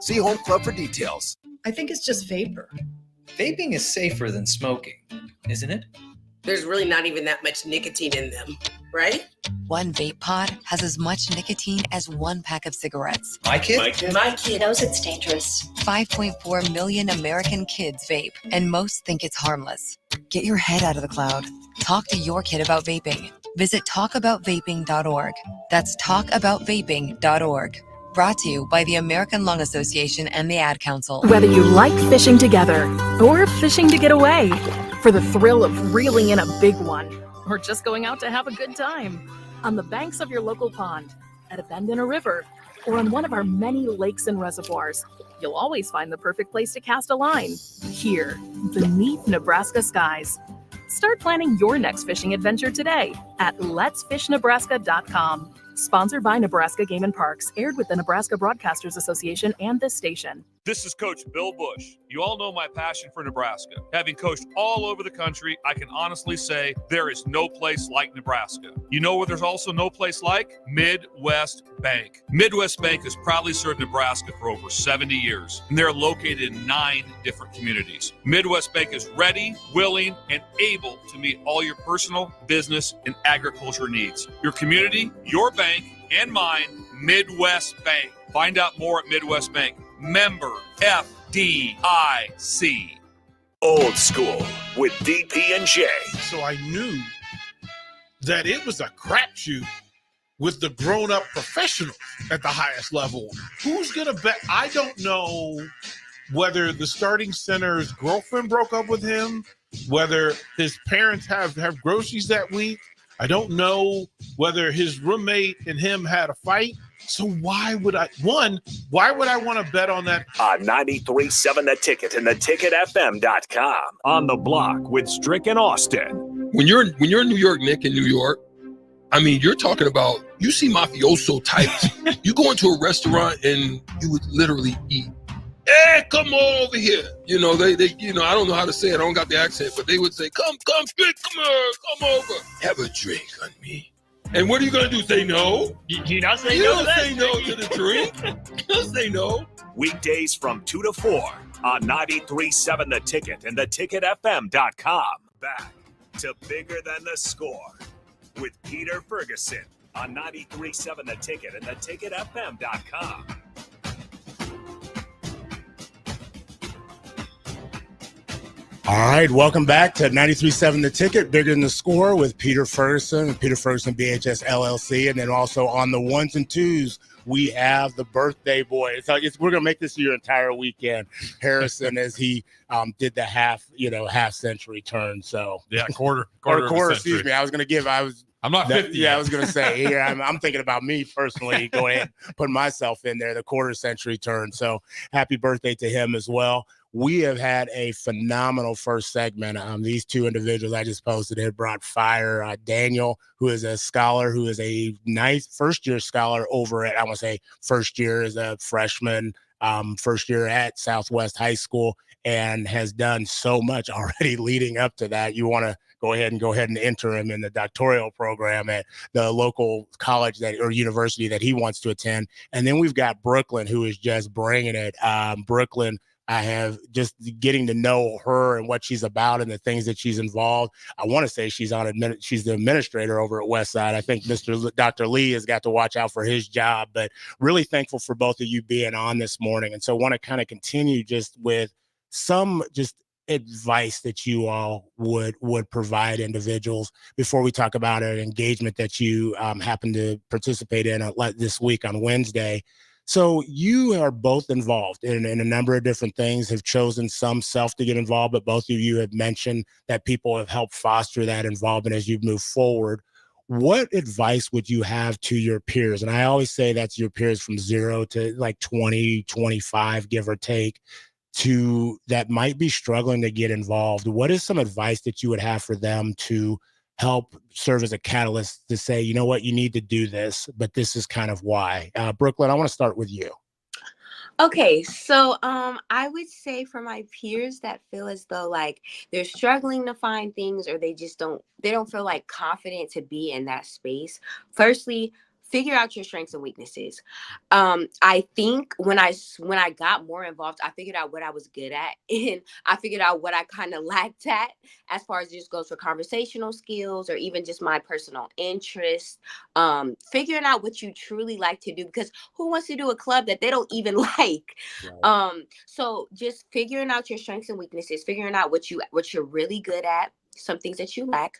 See Home Club for details. I think it's just vapor. Vaping is safer than smoking, isn't it? There's really not even that much nicotine in them, right? One vape pod has as much nicotine as one pack of cigarettes. My kid knows it's dangerous. 5.4 million American kids vape, and most think it's harmless. Get your head out of the cloud. Talk to your kid about vaping. Visit talkaboutvaping.org. That's talkaboutvaping.org. Brought to you by the American Lung Association and the Ad Council. Whether you like fishing together or fishing to get away, for the thrill of reeling in a big one, or just going out to have a good time, on the banks of your local pond, at a bend in a river, or on one of our many lakes and reservoirs, you'll always find the perfect place to cast a line. Here, beneath Nebraska skies. Start planning your next fishing adventure today at letsfishnebraska.com. Sponsored by Nebraska Game and Parks, aired with the Nebraska Broadcasters Association and this station. This is Coach Bill Bush. You all know my passion for Nebraska. Having coached all over the country, I can honestly say there is no place like Nebraska. You know where there's also no place like? Midwest Bank. Midwest Bank has proudly served Nebraska for over 70 years, and they're located in 9 different communities. Midwest Bank is ready, willing, and able to meet all your personal, business, and agriculture needs. Your community, your bank, and mine, Midwest Bank. Find out more at Midwest Bank. Member FDIC. Old School with DP and J. So I knew that it was a crapshoot with the grown-up professionals at the highest level. Who's going to bet? I don't know whether the starting center's girlfriend broke up with him, whether his parents have groceries that week. I don't know whether his roommate and him had a fight. So why would I want to bet on that? On 93.7 The Ticket and theticketfm.com. On the block with Strick and Austin. When you're in New York, Nick, in New York, I mean, you're talking about, you see mafioso types. You go into a restaurant and you would literally eat. Hey, come over here. You know, they I don't know how to say it. I don't got the accent, but they would say, come, Strick, come here, come over. Have a drink on me. And what are you going to do? Say no? You not say you no don't to that? say no to the drink. You don't say no. Weekdays from 2 to 4 on 93.7 The Ticket and theticketfm.com. Back to Bigger Than the Score with Peter Ferguson on 93.7 The Ticket and theticketfm.com. All right, welcome back to 93.7 The Ticket, Bigger Than the Score with Peter Ferguson, Peter Ferguson BHS LLC, and then also on the ones and twos, we have the birthday boy. We're gonna make this your entire weekend, Harrison, as he did the half century turn. So yeah, quarter. Excuse me. I'm not 50. Yeah, I was going to say, here, I'm thinking about me personally, go ahead and put myself in there, the quarter century turn. So happy birthday to him as well. We have had a phenomenal first segment. These two individuals I just posted have brought fire. Daniel, who is a scholar, who is a nice first-year scholar over at, I want to say first year as a freshman, first year at Southwest High School, and has done so much already leading up to that. You want to go ahead and enter him in the doctoral program at the local college or university that he wants to attend. And then we've got Brooklyn, who is just bringing it. Brooklyn, I have just getting to know her and what she's about and the things that she's involved. I want to say she's the administrator over at Westside. I think Dr. Lee has got to watch out for his job, but really thankful for both of you being on this morning. And so want to kind of continue just with some advice that you all would provide individuals before we talk about an engagement that you happen to participate in this week on Wednesday. So you are both involved in a number of different things, have chosen some self to get involved, but both of you have mentioned that people have helped foster that involvement as you move forward. What advice would you have to your peers? And I always say that's your peers from 0 to like 20, 25, give or take, that might be struggling to get involved, what is some advice that you would have for them to help serve as a catalyst to say, you know what, you need to do this, but this is kind of why? Brooklyn, I want to start with you. Okay, so I would say for my peers that feel as though like they're struggling to find things, or they don't feel like confident to be in that space. Firstly, figure out your strengths and weaknesses. I think when I got more involved, I figured out what I was good at, and I figured out what I kind of lacked at, as far as just goes for conversational skills or even just my personal interests. Figuring out what you truly like to do, because who wants to do a club that they don't even like? So just figuring out your strengths and weaknesses, figuring out what you're really good at, some things that you lack,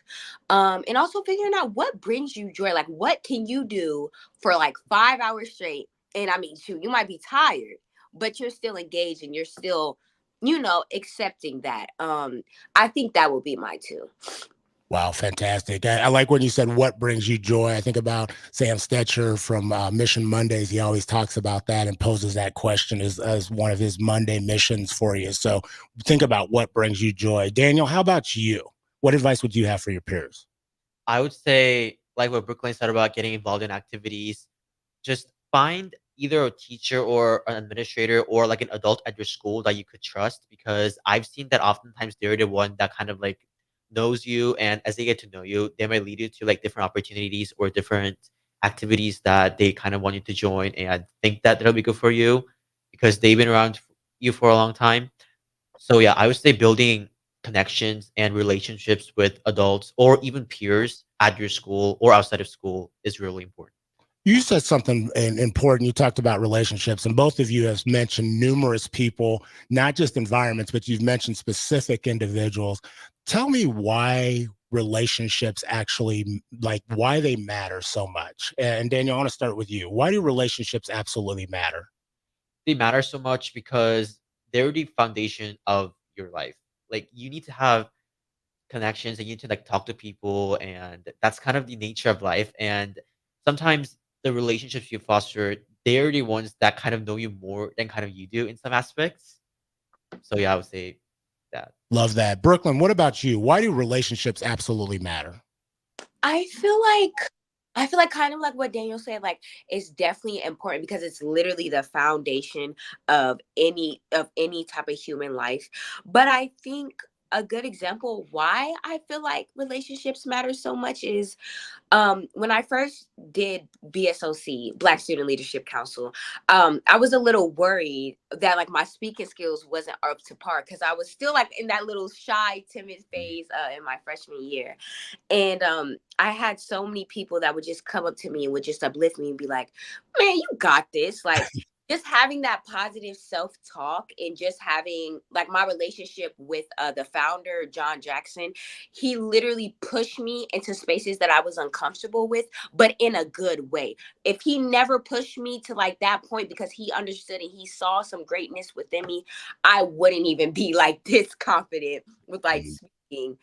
and also figuring out what brings you joy. Like, what can you do for like 5 hours straight? And I mean, shoot, you might be tired, but you're still engaged and you're still, accepting that. I think that would be my two. Wow, fantastic. I like when you said what brings you joy. I think about Sam Stetcher from Mission Mondays. He always talks about that and poses that question as one of his Monday missions for you. So think about what brings you joy. Daniel, how about you? What advice would you have for your peers? I would say, like what Brooklyn said about getting involved in activities, just find either a teacher or an administrator or like an adult at your school that you could trust, because I've seen that oftentimes they're the one that kind of like knows you, and as they get to know you, they might lead you to like different opportunities or different activities that they kind of want you to join and think that that'll be good for you because they've been around you for a long time. So yeah, I would say building connections and relationships with adults or even peers at your school or outside of school is really important. You said something important. You talked about relationships, and both of you have mentioned numerous people, not just environments, but you've mentioned specific individuals. Tell me why relationships actually, like, why they matter so much. And Daniel, I want to start with you. Why do relationships absolutely matter? They matter so much because they're the foundation of your life. Like you need to have connections and you need to like talk to people, and that's kind of the nature of life. And sometimes the relationships you foster, they're the ones that kind of know you more than kind of you do in some aspects. So yeah, I would say that. Love that. Brooklyn, what about you? Why do relationships absolutely matter? I feel like kind of like what Daniel said, like it's definitely important because it's literally the foundation of any type of human life. But I think a good example why I feel like relationships matter so much is when I first did BSOC, Black Student Leadership Council, I was a little worried that like my speaking skills wasn't up to par because I was still like in that little shy, timid phase in my freshman year. And I had so many people that would just come up to me and would just uplift me and be like, man, you got this. Like, just having that positive self-talk and just having like my relationship with the founder, John Jackson, he literally pushed me into spaces that I was uncomfortable with, but in a good way. If he never pushed me to like that point because he understood and he saw some greatness within me, I wouldn't even be like this confident with like speaking.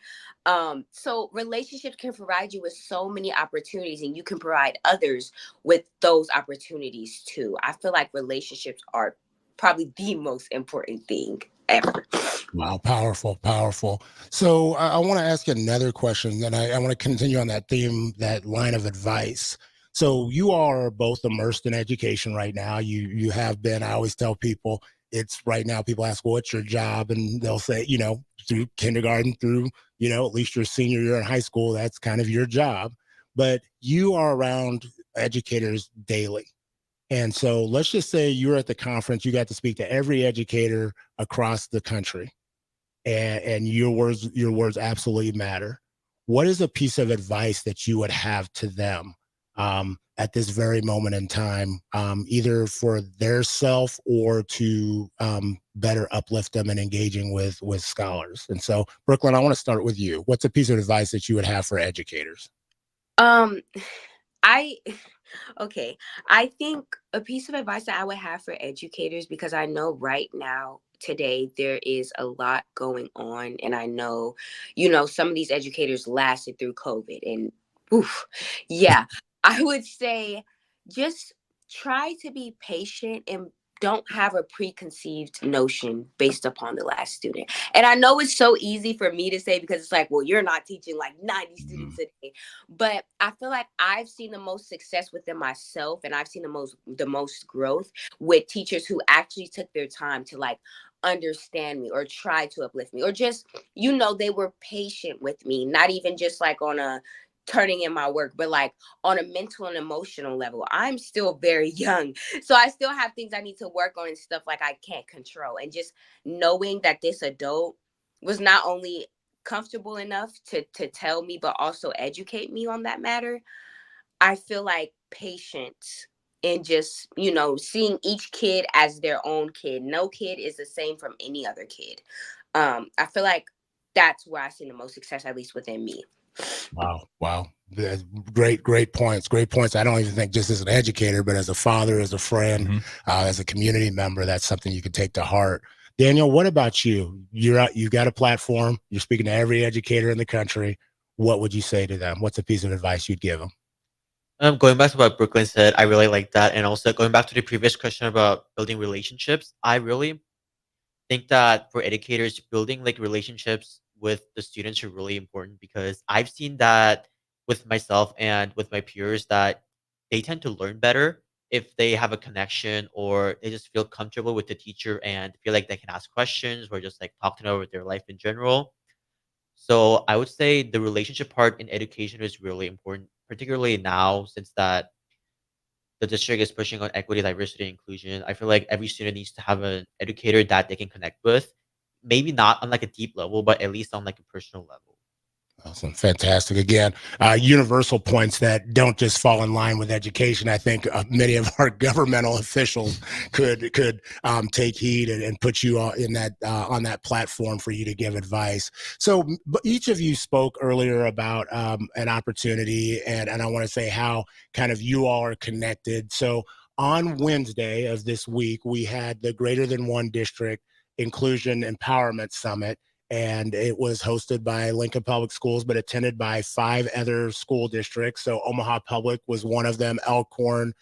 So relationships can provide you with so many opportunities, and you can provide others with those opportunities too. I feel like relationships are probably the most important thing ever. Wow, powerful, powerful. So I want to ask you another question, and I want to continue on that theme, that line of advice. So you are both immersed in education right now. You have been. I always tell people it's right now. People ask, "Well, what's your job?" And they'll say, through kindergarten through, at least your senior year in high school, that's kind of your job. But you are around educators daily. And so let's just say you're at the conference, you got to speak to every educator across the country, and your words absolutely matter. What is a piece of advice that you would have to them at this very moment in time, either for their self or to better uplift them and engaging with scholars? And so, Brooklyn, I want to start with you. What's a piece of advice that you would have for educators? Um, I Okay. I think a piece of advice that I would have for educators, because I know right now, today, there is a lot going on. And I know, some of these educators lasted through COVID. And oof, yeah, I would say just try to be patient and don't have a preconceived notion based upon the last student. And I know it's so easy for me to say because it's like, well, you're not teaching like 90 students a day. But I feel like I've seen the most success within myself, and I've seen the most growth with teachers who actually took their time to like understand me or try to uplift me, or just, they were patient with me, not even just like on a turning in my work, but like on a mental and emotional level. I'm still very young, so I still have things I need to work on and stuff like I can't control. And just knowing that this adult was not only comfortable enough to tell me, but also educate me on that matter, I feel like patience and just, seeing each kid as their own kid. No kid is the same from any other kid. I feel like that's where I see the most success, at least within me. Wow. That's great points. Great points. I don't even think just as an educator, but as a father, as a friend, as a community member, that's something you can take to heart. Daniel, what about you? You've got a platform. You're speaking to every educator in the country. What would you say to them? What's a piece of advice you'd give them? Going back to what Brooklyn said, I really like that. And also going back to the previous question about building relationships, I really think that for educators, building like relationships with the students are really important, because I've seen that with myself and with my peers that they tend to learn better if they have a connection, or they just feel comfortable with the teacher and feel like they can ask questions or just like talk to them about their life in general. So I would say the relationship part in education is really important, particularly now since that the district is pushing on equity, diversity, inclusion. I feel like every student needs to have an educator that they can connect with. Maybe not on like a deep level, but at least on like a personal level. Awesome. Fantastic. Again, universal points that don't just fall in line with education. I think many of our governmental officials could take heed and put you in that on that platform for you to give advice. So each of you spoke earlier about an opportunity, and I want to say how kind of you all are connected. So on Wednesday of this week, we had the Greater Than One District Inclusion Empowerment Summit, and it was hosted by Lincoln Public Schools, but attended by 5 other school districts. So Omaha Public was one of them, Elkhorn,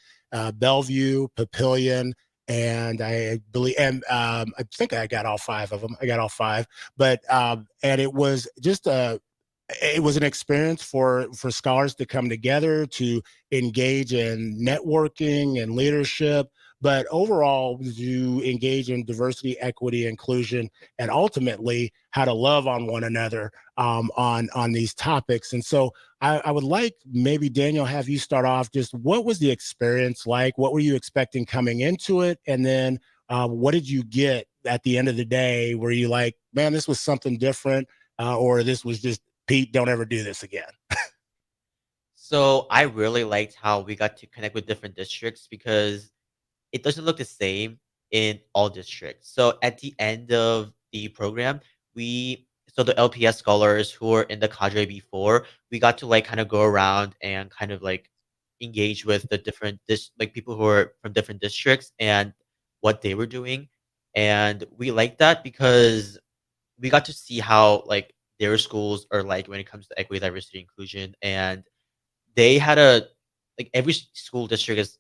Bellevue, Papillion, and I believe, and I think I got all 5 of them. I got all 5, but and it was just it was an experience for scholars to come together to engage in networking and leadership, but overall to engage in diversity, equity, inclusion, and ultimately how to love on one another on these topics. And so I would like maybe, Daniel, have you start off. Just what was the experience like? What were you expecting coming into it? And then what did you get at the end of the day? Were you like, man, this was something different, or this was just, Pete, don't ever do this again? So I really liked how we got to connect with different districts, because it doesn't look the same in all districts. So at the end of the program, the LPS scholars who were in the cadre before, we got to like kind of go around and kind of like engage with the different like people who are from different districts and what they were doing. And we liked that because we got to see how like their schools are like when it comes to equity, diversity, inclusion. And they had like every school district is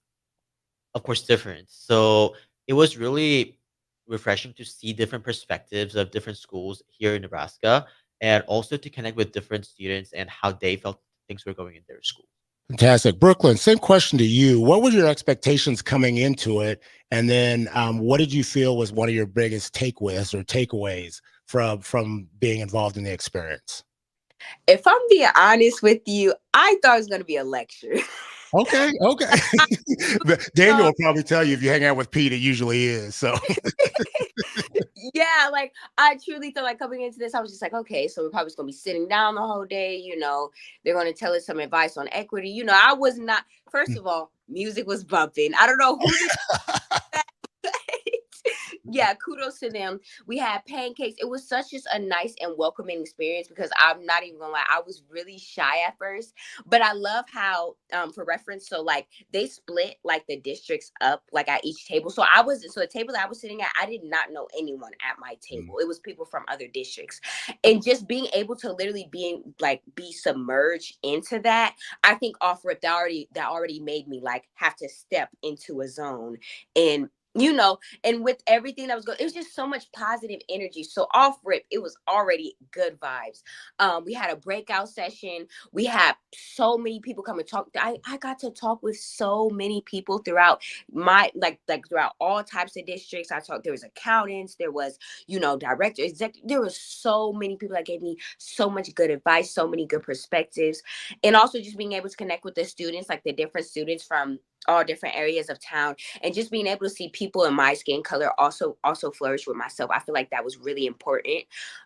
of course different. So it was really refreshing to see different perspectives of different schools here in Nebraska, and also to connect with different students and how they felt things were going in their school. Fantastic. Brooklyn, same question to you. What were your expectations coming into it? And then what did you feel was one of your biggest takeaways from being involved in the experience? If I'm being honest with you, I thought it was going to be a lecture. Okay. Daniel will probably tell you if you hang out with Pete, it usually is. So Yeah, like I truly thought, like coming into this, I was just like, okay, so we're probably just gonna be sitting down the whole day. They're gonna tell us some advice on equity. I was not. First of all, music was bumping. I don't know who did that. Yeah, kudos to them. We had pancakes. It was such just a nice and welcoming experience, because I'm not even gonna lie, I was really shy at first, but I love how, for reference, so like they split like the districts up like at each table. So the table that I was sitting at, I did not know anyone at my table. It was people from other districts, and just being able to literally be submerged into that, I think off rip that already made me like have to step into a zone and you know, and with everything that was going, it was just so much positive energy. So off rip, it was already good vibes. We had a breakout session. We had so many people come and talk. I got to talk with so many people throughout my, like throughout all types of districts. There was accountants, there was, you know, director, executive. There were so many people that gave me so much good advice, so many good perspectives. And also just being able to connect with the students, like the different students from all different areas of town, and just being able to see people in my skin color also flourish with myself. I feel like that was really important.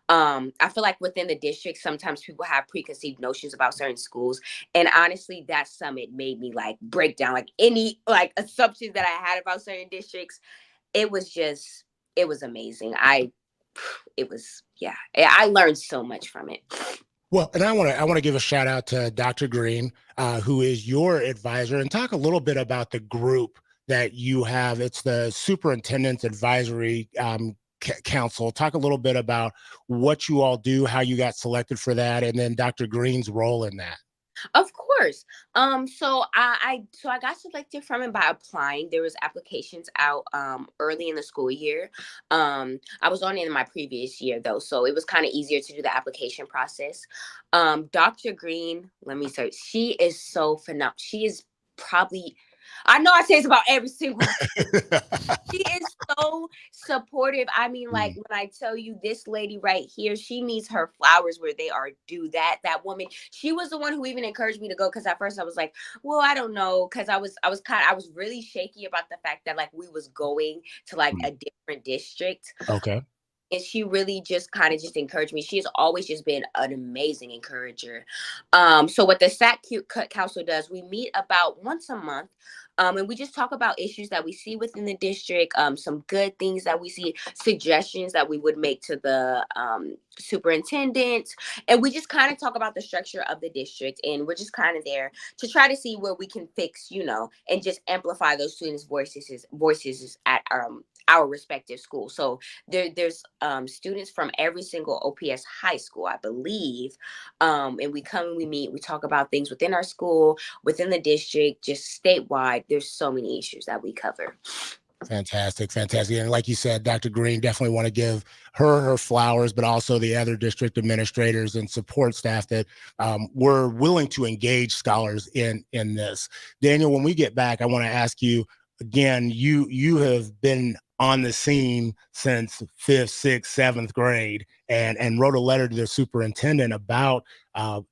I feel like within the district, sometimes people have preconceived notions about certain schools. And honestly, that summit made me like break down like any like assumptions that I had about certain districts. It was amazing. I learned so much from it. Well, and I want to give a shout out to Dr. Green, who is your advisor, and talk a little bit about the group that you have. It's the Superintendent Advisory Council. Talk a little bit about what you all do, how you got selected for that, and then Dr. Green's role in that. Of course. So I got selected from it by applying. There was applications out early in the school year. I was on it in my previous year though, so it was kind of easier to do the application process. Dr. Green, let me search. She is so phenomenal. She is probably, I know I say it's about every single she is so supportive. I mean, like when I tell you this lady right here, she needs her flowers where they are due. That woman, she was the one who even encouraged me to go, because at first I was like, well, I don't know, because I was really shaky about the fact that like we was going to like a different district. Okay. And she really just kind of just encouraged me. She has always just been an amazing encourager. So what the SAC Council does, we meet about once a month. And we just talk about issues that we see within the district, some good things that we see, suggestions that we would make to the superintendent. And we just kind of talk about the structure of the district. And we're just kind of there to try to see where we can fix, you know, and just amplify those students' voices at our respective schools. So there's students from every single OPS high school, I believe. And we come and we meet, we talk about things within our school, within the district, just statewide. There's so many issues that we cover. Fantastic. And like you said, Dr. Green, definitely want to give her flowers, but also the other district administrators and support staff that were willing to engage scholars in this. Daniel, when we get back, I want to ask you again, you have been on the scene since 5th, 6th, 7th grade and wrote a letter to the superintendent about an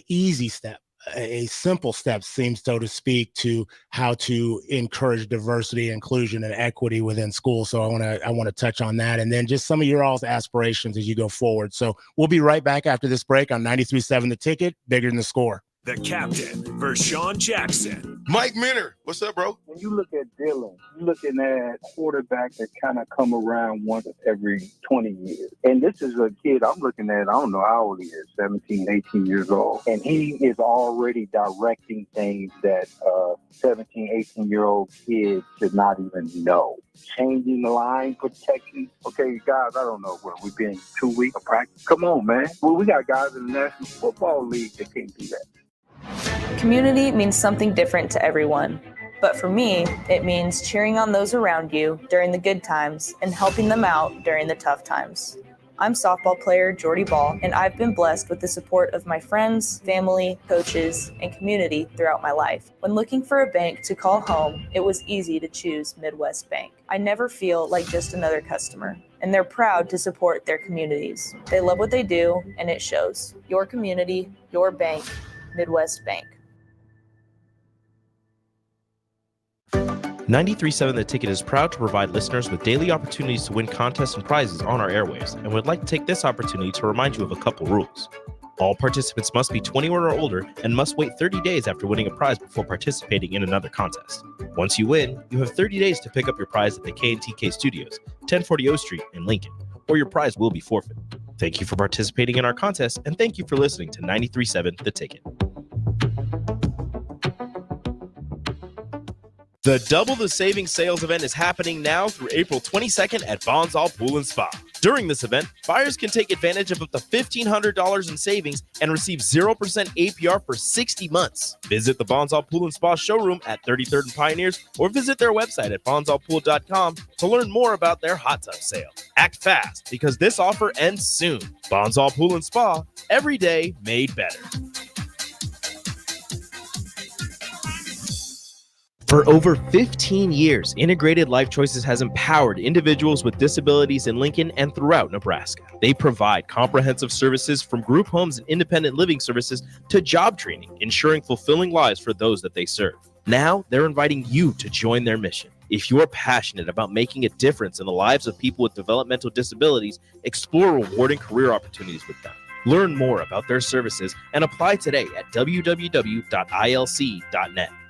easy step, a simple step seems, so to speak, to how to encourage diversity, inclusion, and equity within schools. So I want to touch on that, and then just some of your all's aspirations as you go forward. So we'll be right back after this break on 93.7 The Ticket, Bigger Than the Score. The captain, Vershawn Jackson. Mike Minner, what's up, bro? When you look at Dylan, you're looking at quarterbacks that kind of come around once every 20 years. And this is a kid I'm looking at, I don't know how old he is, 17, 18 years old. And he is already directing things that 17, 18-year-old kids should not even know. Changing the line protection. Okay, guys, I don't know where we've been 2 weeks of practice. Come on, man. Well, we got guys in the National Football League that can't do that. Community means something different to everyone. But for me, it means cheering on those around you during the good times and helping them out during the tough times. I'm softball player Jordy Ball, and I've been blessed with the support of my friends, family, coaches, and community throughout my life. When looking for a bank to call home, it was easy to choose Midwest Bank. I never feel like just another customer, and they're proud to support their communities. They love what they do, and it shows. Your community, your bank, Midwest Bank. 93.7 The Ticket is proud to provide listeners with daily opportunities to win contests and prizes on our airwaves, and would like to take this opportunity to remind you of a couple rules. All participants must be 21 or older and must wait 30 days after winning a prize before participating in another contest. Once you win, you have 30 days to pick up your prize at the K&TK Studios, 1040 O Street in Lincoln, or your prize will be forfeit. Thank you for participating in our contest, and thank you for listening to 93.7 The Ticket. The Double the Savings sales event is happening now through April 22nd at Bonzall Pool & Spa. During this event, buyers can take advantage of up to $1,500 in savings and receive 0% APR for 60 months. Visit the Bonsall Pool & Spa showroom at 33rd and Pioneers or visit their website at bonsallpool.com to learn more about their hot tub sale. Act fast because this offer ends soon. Bonsall Pool & Spa, every day made better. For over 15 years, Integrated Life Choices has empowered individuals with disabilities in Lincoln and throughout Nebraska. They provide comprehensive services from group homes and independent living services to job training, ensuring fulfilling lives for those that they serve. Now, they're inviting you to join their mission. If you're passionate about making a difference in the lives of people with developmental disabilities, explore rewarding career opportunities with them. Learn more about their services and apply today at www.ilc.net.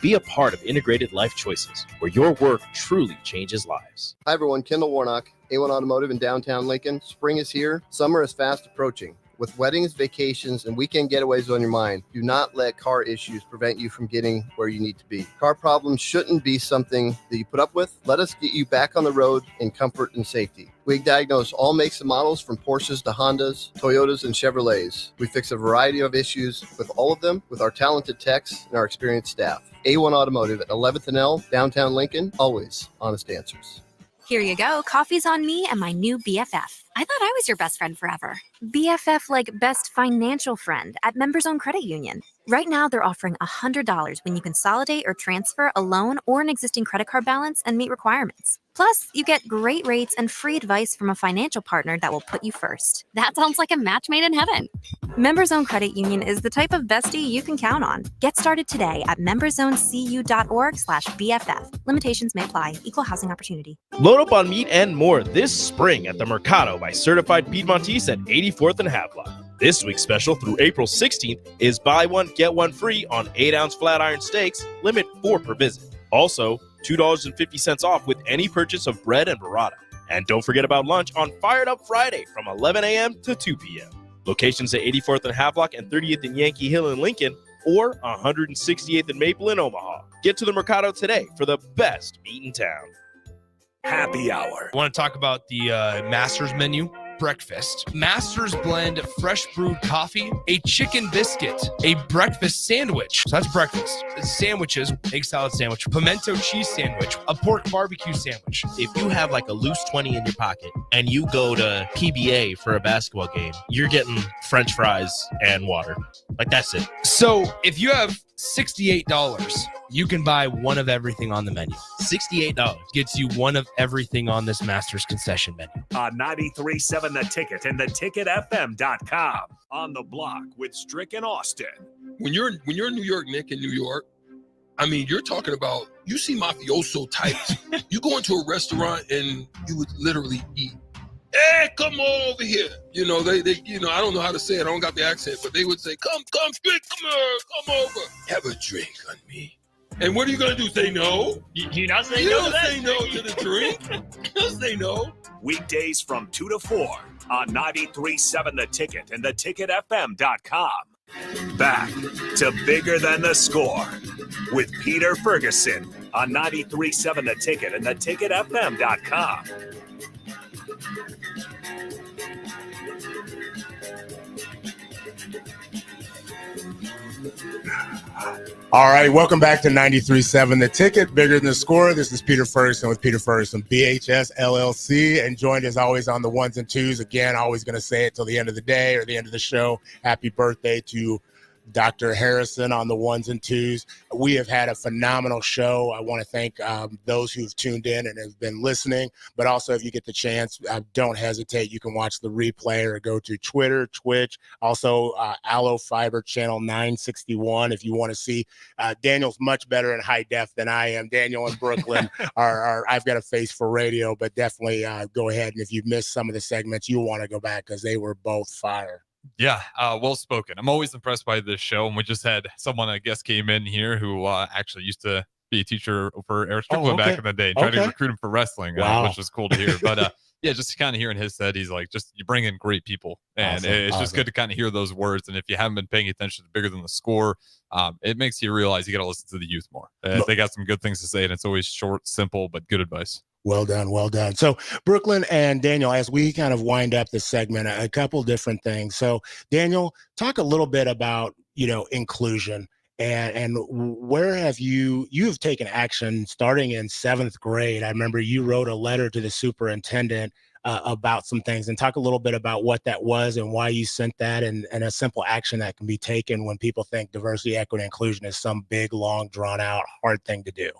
Be a part of Integrated Life Choices, where your work truly changes lives. Hi, everyone. Kendall Warnock, A1 Automotive in downtown Lincoln. Spring is here. Summer is fast approaching. With weddings, vacations, and weekend getaways on your mind, do not let car issues prevent you from getting where you need to be. Car problems shouldn't be something that you put up with. Let us get you back on the road in comfort and safety. We diagnose all makes and models from Porsches to Hondas, Toyotas, and Chevrolets. We fix a variety of issues with all of them with our talented techs and our experienced staff. A1 Automotive at 11th and L, downtown Lincoln, always honest answers. Here you go. Coffee's on me and my new BFF. I thought I was your best friend forever. BFF like best financial friend at Members Owned Credit Union. Right now, they're offering $100 when you consolidate or transfer a loan or an existing credit card balance and meet requirements. Plus, you get great rates and free advice from a financial partner that will put you first. That sounds like a match made in heaven. Members Owned Credit Union is the type of bestie you can count on. Get started today at membersownedcu.org/BFF. Limitations may apply. Equal housing opportunity. Load up on meat and more this spring at the Mercado by Certified Piedmontese at 84th and Havelock. This week's special through April 16th is buy one, get one free on 8-ounce flat iron steaks, limit 4 per visit. Also, $2.50 off with any purchase of bread and burrata. And don't forget about lunch on Fired Up Friday from 11 a.m. to 2 p.m. Locations at 84th and Havelock and 30th and Yankee Hill in Lincoln or 168th and Maple in Omaha. Get to the Mercado today for the best meat in town. Happy hour. I want to talk about the Masters menu. Breakfast. Masters blend fresh brewed coffee, a chicken biscuit, a breakfast sandwich. So that's breakfast. Sandwiches, egg salad sandwich, pimento cheese sandwich, a pork barbecue sandwich. If you have like a loose 20 in your pocket and you go to PBA for a basketball game, you're getting French fries and water. Like that's it. So if you have $68, you can buy one of everything on the menu. $68 gets you one of everything on this Masters concession menu. On 93.7 The Ticket and theticketfm.com. On the block with Strick and Austin. When you're in New York, Nick, in New York, I mean, you're talking about, you see mafioso types. You go into a restaurant and you would literally eat. Hey, come over here. You know, they you know, I don't know how to say it. I don't got the accent, but they would say, come, Strick, come here, come over. Have a drink on me. And what are you going to do? Say no? You not say you no don't to that? say no to the drink. You don't say no. Weekdays from 2 to 4 on 93.7 The Ticket and theticketfm.com. Back to Bigger Than the Score with Peter Ferguson on 93.7 The Ticket and theticketfm.com. All right, welcome back to 93.7 The Ticket, Bigger Than the Score. This is Peter Ferguson with Peter Ferguson, BHS, LLC, and joined as always on the ones and twos. Again, always going to say it till the end of the day or the end of the show. Happy birthday to Dr. Harrison on the ones and twos. We have had a phenomenal show. I want to thank those who've tuned in and have been listening, but also if you get the chance, don't hesitate. You can watch the replay or go to Twitter, Twitch, also Allo Fiber channel 961. If you want to see, Daniel's much better in high def than I am. Daniel and Brooklyn are I've got a face for radio, but definitely go ahead. And if you've missed some of the segments, you'll want to go back because they were both fire. Yeah, well spoken. I'm always impressed by this show. And we just had someone, I guess, came in here who actually used to be a teacher for Eric Strickland back in the day and tried to recruit him for wrestling, which was cool to hear. But yeah, just kind of hearing his head, he's like, just you bring in great people. And it's just good to kind of hear those words. And if you haven't been paying attention to Bigger Than the Score, it makes you realize you got to listen to the youth more. They got some good things to say, and it's always short, simple, but good advice. Well done. Well done. So, Brooklyn and Daniel, as we kind of wind up this segment, a couple different things. So, Daniel, talk a little bit about, inclusion and where have you've taken action starting in 7th grade. I remember you wrote a letter to the superintendent about some things, and talk a little bit about what that was and why you sent that, and a simple action that can be taken when people think diversity, equity, inclusion is some big, long, drawn out, hard thing to do.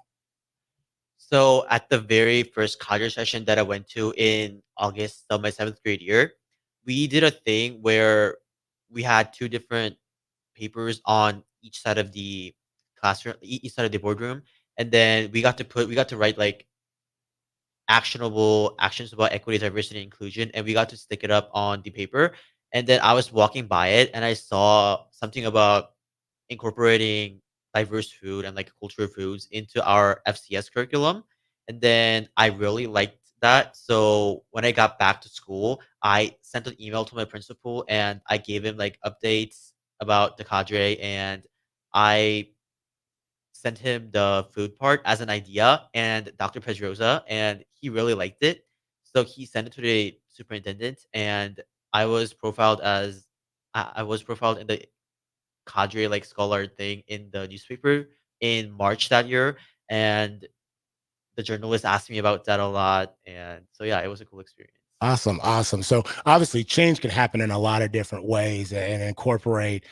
So at the very first cadre session that I went to in August of my 7th grade year, we did a thing where we had 2 different papers on each side of the classroom, each side of the boardroom, and then we got to write like actionable actions about equity, diversity, and inclusion, and we got to stick it up on the paper. And then I was walking by it, and I saw something about incorporating diverse food and like cultural foods into our FCS curriculum. And then I really liked that. So when I got back to school, I sent an email to my principal and I gave him like updates about the cadre, and I sent him the food part as an idea and Dr. Pedrosa, and he really liked it. So he sent it to the superintendent, and I was profiled as I was profiled in the cadre like scholar thing in the newspaper in March that year, and the journalist asked me about that a lot, and so yeah, it was a cool experience. Awesome. Awesome. So obviously change can happen in a lot of different ways and incorporate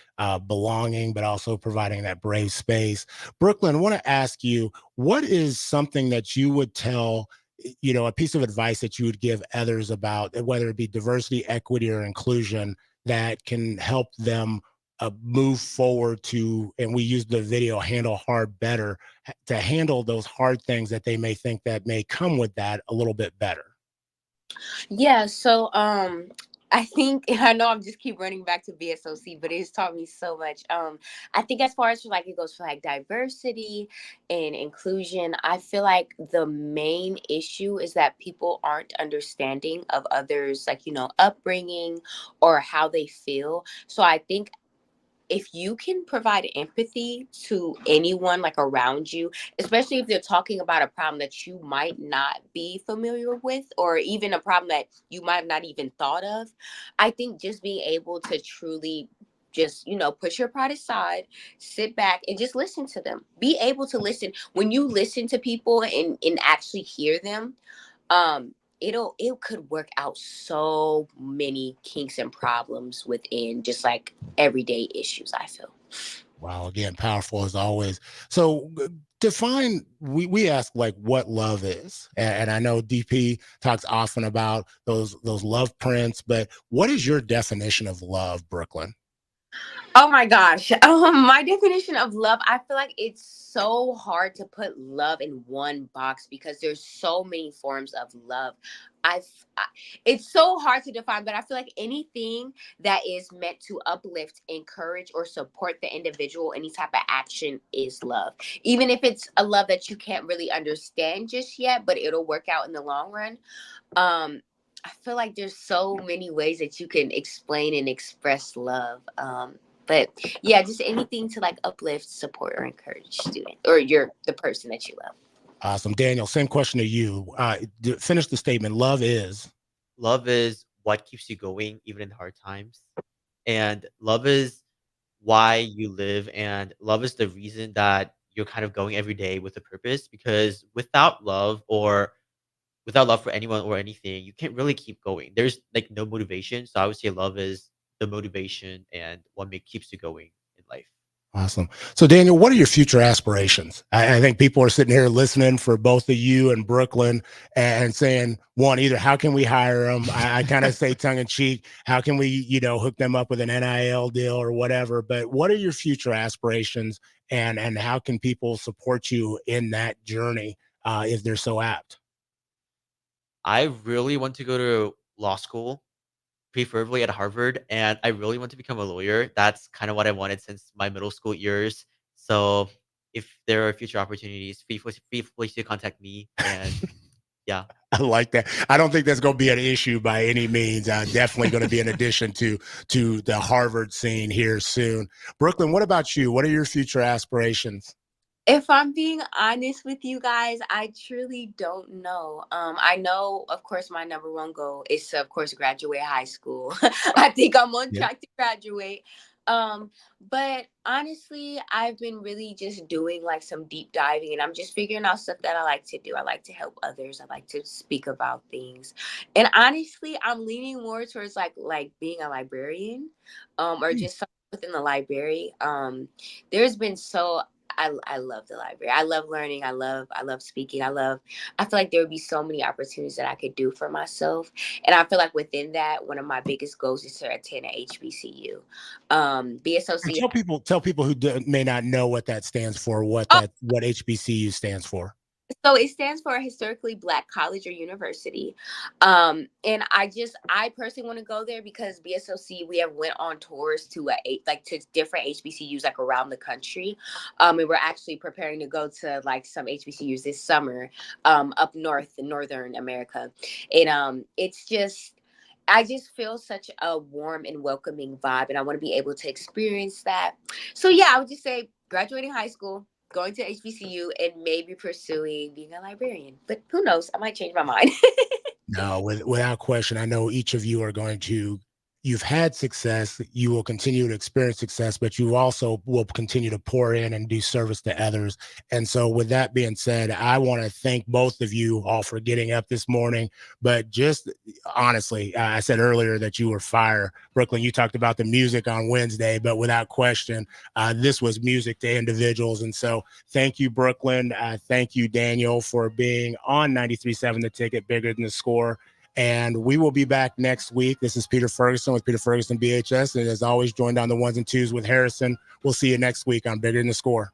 belonging, but also providing that brave space. Brooklyn, I want to ask you, what is something that you would tell, a piece of advice that you would give others about whether it be diversity, equity, or inclusion that can help them move forward to, and we use the video, handle hard better, to handle those hard things that they may think that may come with that a little bit better? Yeah, so I think I know I'm just keep running back to VSOC, but it's taught me so much. I think as far as for like it goes for like diversity and inclusion, I feel like the main issue is that people aren't understanding of others, like, upbringing or how they feel. So I think if you can provide empathy to anyone like around you, especially if they're talking about a problem that you might not be familiar with, or even a problem that you might have not even thought of, I think just being able to truly just, put your pride aside, sit back and just listen to them. Be able to listen. When you listen to people and actually hear them, it could work out so many kinks and problems within just like everyday issues, I feel. Wow, again, powerful as always. So define, we ask like what love is. And I know DP talks often about those love prints, but what is your definition of love, Brooklyn? Oh my gosh. My definition of love, I feel like it's so hard to put love in one box because there's so many forms of love. It's so hard to define, but I feel like anything that is meant to uplift, encourage, or support the individual, any type of action is love. Even if it's a love that you can't really understand just yet, but it'll work out in the long run. I feel like there's so many ways that you can explain and express love. But yeah, just anything to like uplift, support, or encourage student or the person that you love. Awesome. Daniel, same question to you. Finish the statement. Love is what keeps you going even in hard times. And love is why you live, and love is the reason that you're kind of going every day with a purpose, because without love for anyone or anything, you can't really keep going. There's like no motivation. So I would say love is the motivation and what keeps you going in life. awesome. So Daniel, what are your future aspirations? I think people are sitting here listening for both of you and Brooklyn and saying, one, either how can we hire them? I kind of say tongue in cheek, how can we, hook them up with an NIL deal or whatever? But what are your future aspirations, and how can people support you in that journey if they're so apt? I really want to go to law school, preferably at Harvard, and I really want to become a lawyer. That's kind of what I wanted since my middle school years. So if there are future opportunities, feel free to contact me. And yeah. I like that. I don't think that's going to be an issue by any means. Definitely going to be an addition to the Harvard scene here soon. Brooklyn, what about you? What are your future aspirations? If I'm being honest with you guys, I truly don't know. I know, of course, my number one goal is to, of course, graduate high school. I think I'm on track to graduate. But honestly, I've been really just doing like some deep diving, and I'm just figuring out stuff that I like to do. I like to help others. I like to speak about things. And honestly, I'm leaning more towards like being a librarian, or just something within the library. There's been I love the library. I love learning. I love speaking. I feel like there would be so many opportunities that I could do for myself. And I feel like within that, one of my biggest goals is to attend a HBCU. BSOC. Tell people who may not know what that stands for, what HBCU stands for. So it stands for a historically Black college or university. And I personally want to go there because BSOC, we have went on tours to to different HBCUs like around the country. And we're actually preparing to go to like some HBCUs this summer up north in Northern America. And I just feel such a warm and welcoming vibe, and I want to be able to experience that. So yeah, I would just say graduating high school, going to HBCU, and maybe pursuing being a librarian. But who knows? I might change my mind. No, without question. I know each of you are you've had success. You will continue to experience success, but you also will continue to pour in and do service to others. And so with that being said, I want to thank both of you all for getting up this morning. But just honestly, I said earlier that you were fire. Brooklyn, you talked about the music on Wednesday, but without question, this was music to individuals. And so thank you, Brooklyn. Thank you, Daniel, for being on 93.7 The Ticket, Bigger Than the Score. And we will be back next week. This is Peter Ferguson with Peter Ferguson BHS. And as always, joined on the ones and twos with Harrison. We'll see you next week on Bigger Than the Score.